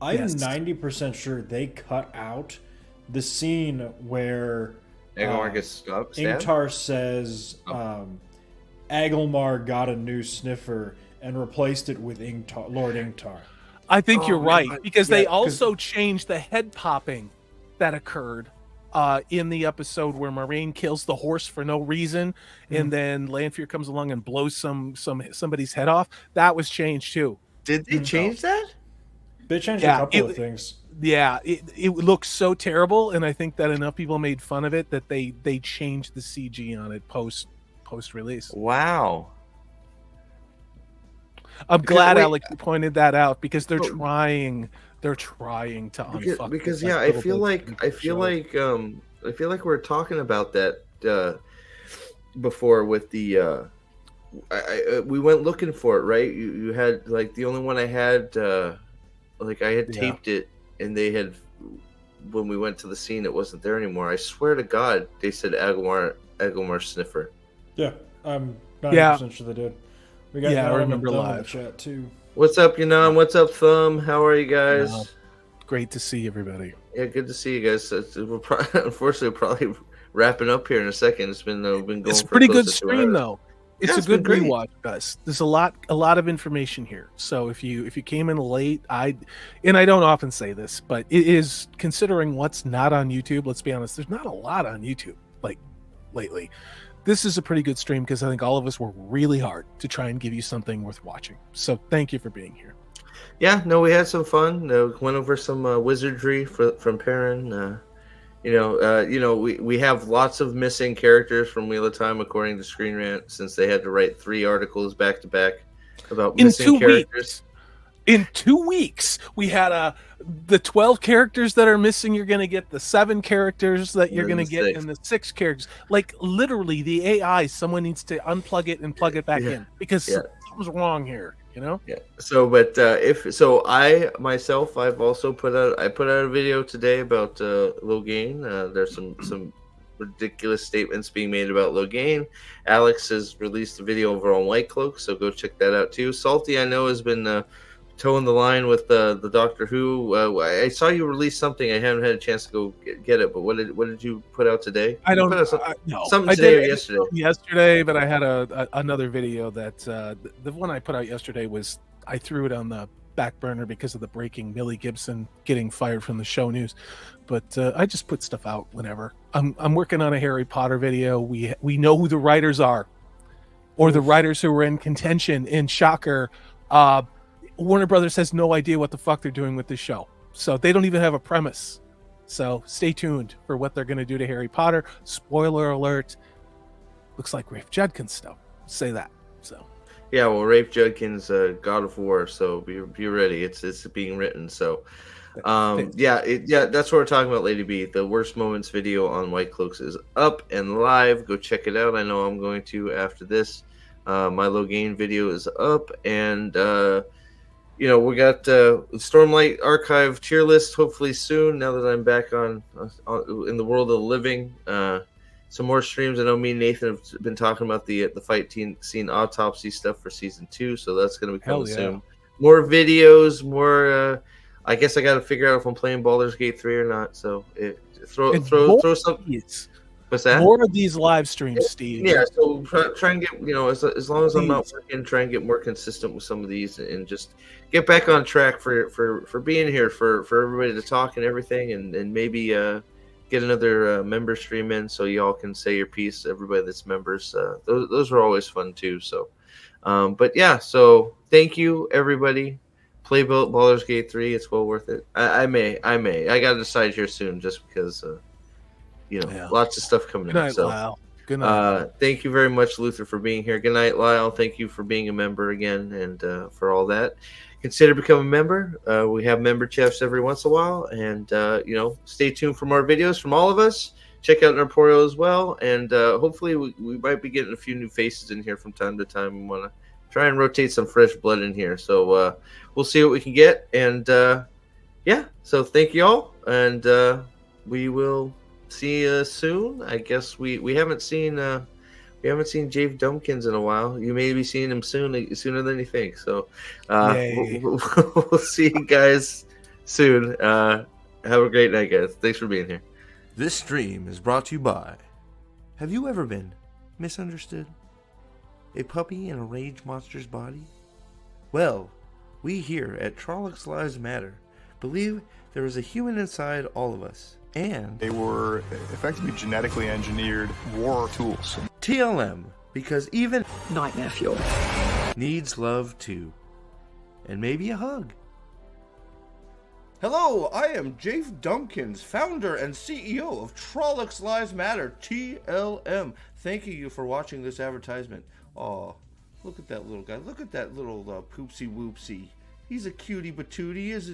I'm 90% sure they cut out the scene where Agelmar gets stabbed. Ingtar says Agelmar got a new sniffer and replaced it with Lord Ingtar. I think you're right, because they also changed the head popping that occurred in the episode where Moraine kills the horse for no reason, and then Lanfear comes along and blows somebody's head off. That was changed too. Did they change that? They changed a couple of things. Yeah, it looks so terrible, and I think that enough people made fun of it that they changed the CG on it post release. Wow. I'm glad Alex pointed that out, because they're trying to unfuck because I feel like we're talking about that before with the we went looking for it, right? You had like the only one I had like I had taped it, and they had, when we went to the scene, it wasn't there anymore. I swear to God, they said Agelmar sniffer. Yeah, I'm 90% sure they did. We got I remember live in the chat too. What's up, Yanan? What's up, Thumb? How are you guys? Great to see everybody. Yeah, good to see you guys. We're probably wrapping up here in a second. It's been going. It's a pretty good stream though. It's a good rewatch, guys. There's a lot of information here. So if you came in late, I don't often say this, but it is, considering what's not on YouTube. Let's be honest, there's not a lot on YouTube like lately. This is a pretty good stream because I think all of us work really hard to try and give you something worth watching. So thank you for being here. Yeah, no, we had some fun. Went over some wizardry from Perrin. We have lots of missing characters from Wheel of Time, according to Screen Rant, since they had to write 3 articles back to back about missing characters. In 2 weeks, we had the 12 characters that are missing. You're going to get the 7 characters that you're going to get, and the 6 characters. Like literally, the AI. Someone needs to unplug it and plug it back in, because something's wrong here. You know? Yeah. So, but I've also put out a video today about Logain. There's some ridiculous statements being made about Logain. Alex has released a video over on White Cloak, so go check that out too. Salty, I know, has been toeing the line with the Doctor Who. I saw you release something. I haven't had a chance to go get it, but what did you put out today? I don't know. Something today or yesterday? Yesterday, but I had another video that the one I put out yesterday was, I threw it on the back burner because of the breaking Millie Gibson getting fired from the show news. But I just put stuff out whenever. I'm working on a Harry Potter video. We know who the writers are, or the writers who were in contention. And shocker, Warner Brothers has no idea what the fuck they're doing with this show. So they don't even have a premise. So stay tuned for what they're going to do to Harry Potter. Spoiler alert. Looks like Rafe Judkins stuff. Say that. So. Yeah, well, Rafe Judkins, God of War. So be ready. It's being written. So, that's what we're talking about, Lady B. The worst moments video on White Cloaks is up and live. Go check it out. I know I'm going to after this. My Logain video is up, and we got Stormlight Archive tier list hopefully soon. Now that I'm back on in the world of the living, some more streams. I know me and Nathan have been talking about the fight scene autopsy stuff for season 2, so that's going to be coming soon. More videos, more. I guess I got to figure out if I'm playing Baldur's Gate 3 or not. So throw some. What's that? More of these live streams, Steve. Yeah, so try and get, as long as I'm not working, try and get more consistent with some of these and just get back on track for being here, for everybody to talk and everything, and maybe get another member stream in so y'all can say your piece, everybody that's members. Those are always fun too. So But yeah, so thank you everybody. Play Baldur's Gate 3. It's well worth it. I got to decide here soon, just because lots of stuff coming Good out. night, So Lyle. Good night. thank you very much, Luther, for being here. Good night, Lyle. Thank you for being a member again, and for all that. Consider becoming a member. We have member chefs every once in a while, and stay tuned for more videos from all of us. Check out Norporio as well, and hopefully we might be getting a few new faces in here from time to time. We want to try and rotate some fresh blood in here, so we'll see what we can get. And so thank you all, and we will see you soon. I guess we haven't seen Jave Dumpkins in a while. You may be seeing him sooner than you think. So we'll see you guys soon. Have a great night, guys. Thanks for being here. This stream is brought to you by... Have you ever been misunderstood? A puppy in a rage monster's body? Well, we here at Trollocs Lives Matter believe there is a human inside all of us. And they were effectively genetically engineered war tools. TLM, because even Nightmare Fuel needs love too. And maybe a hug. Hello, I am Jave Dumpkins, founder and CEO of Trollocs Lives Matter, TLM. Thank you for watching this advertisement. Aw, look at that little guy. Look at that little poopsie whoopsie. He's a cutie patootie, isn't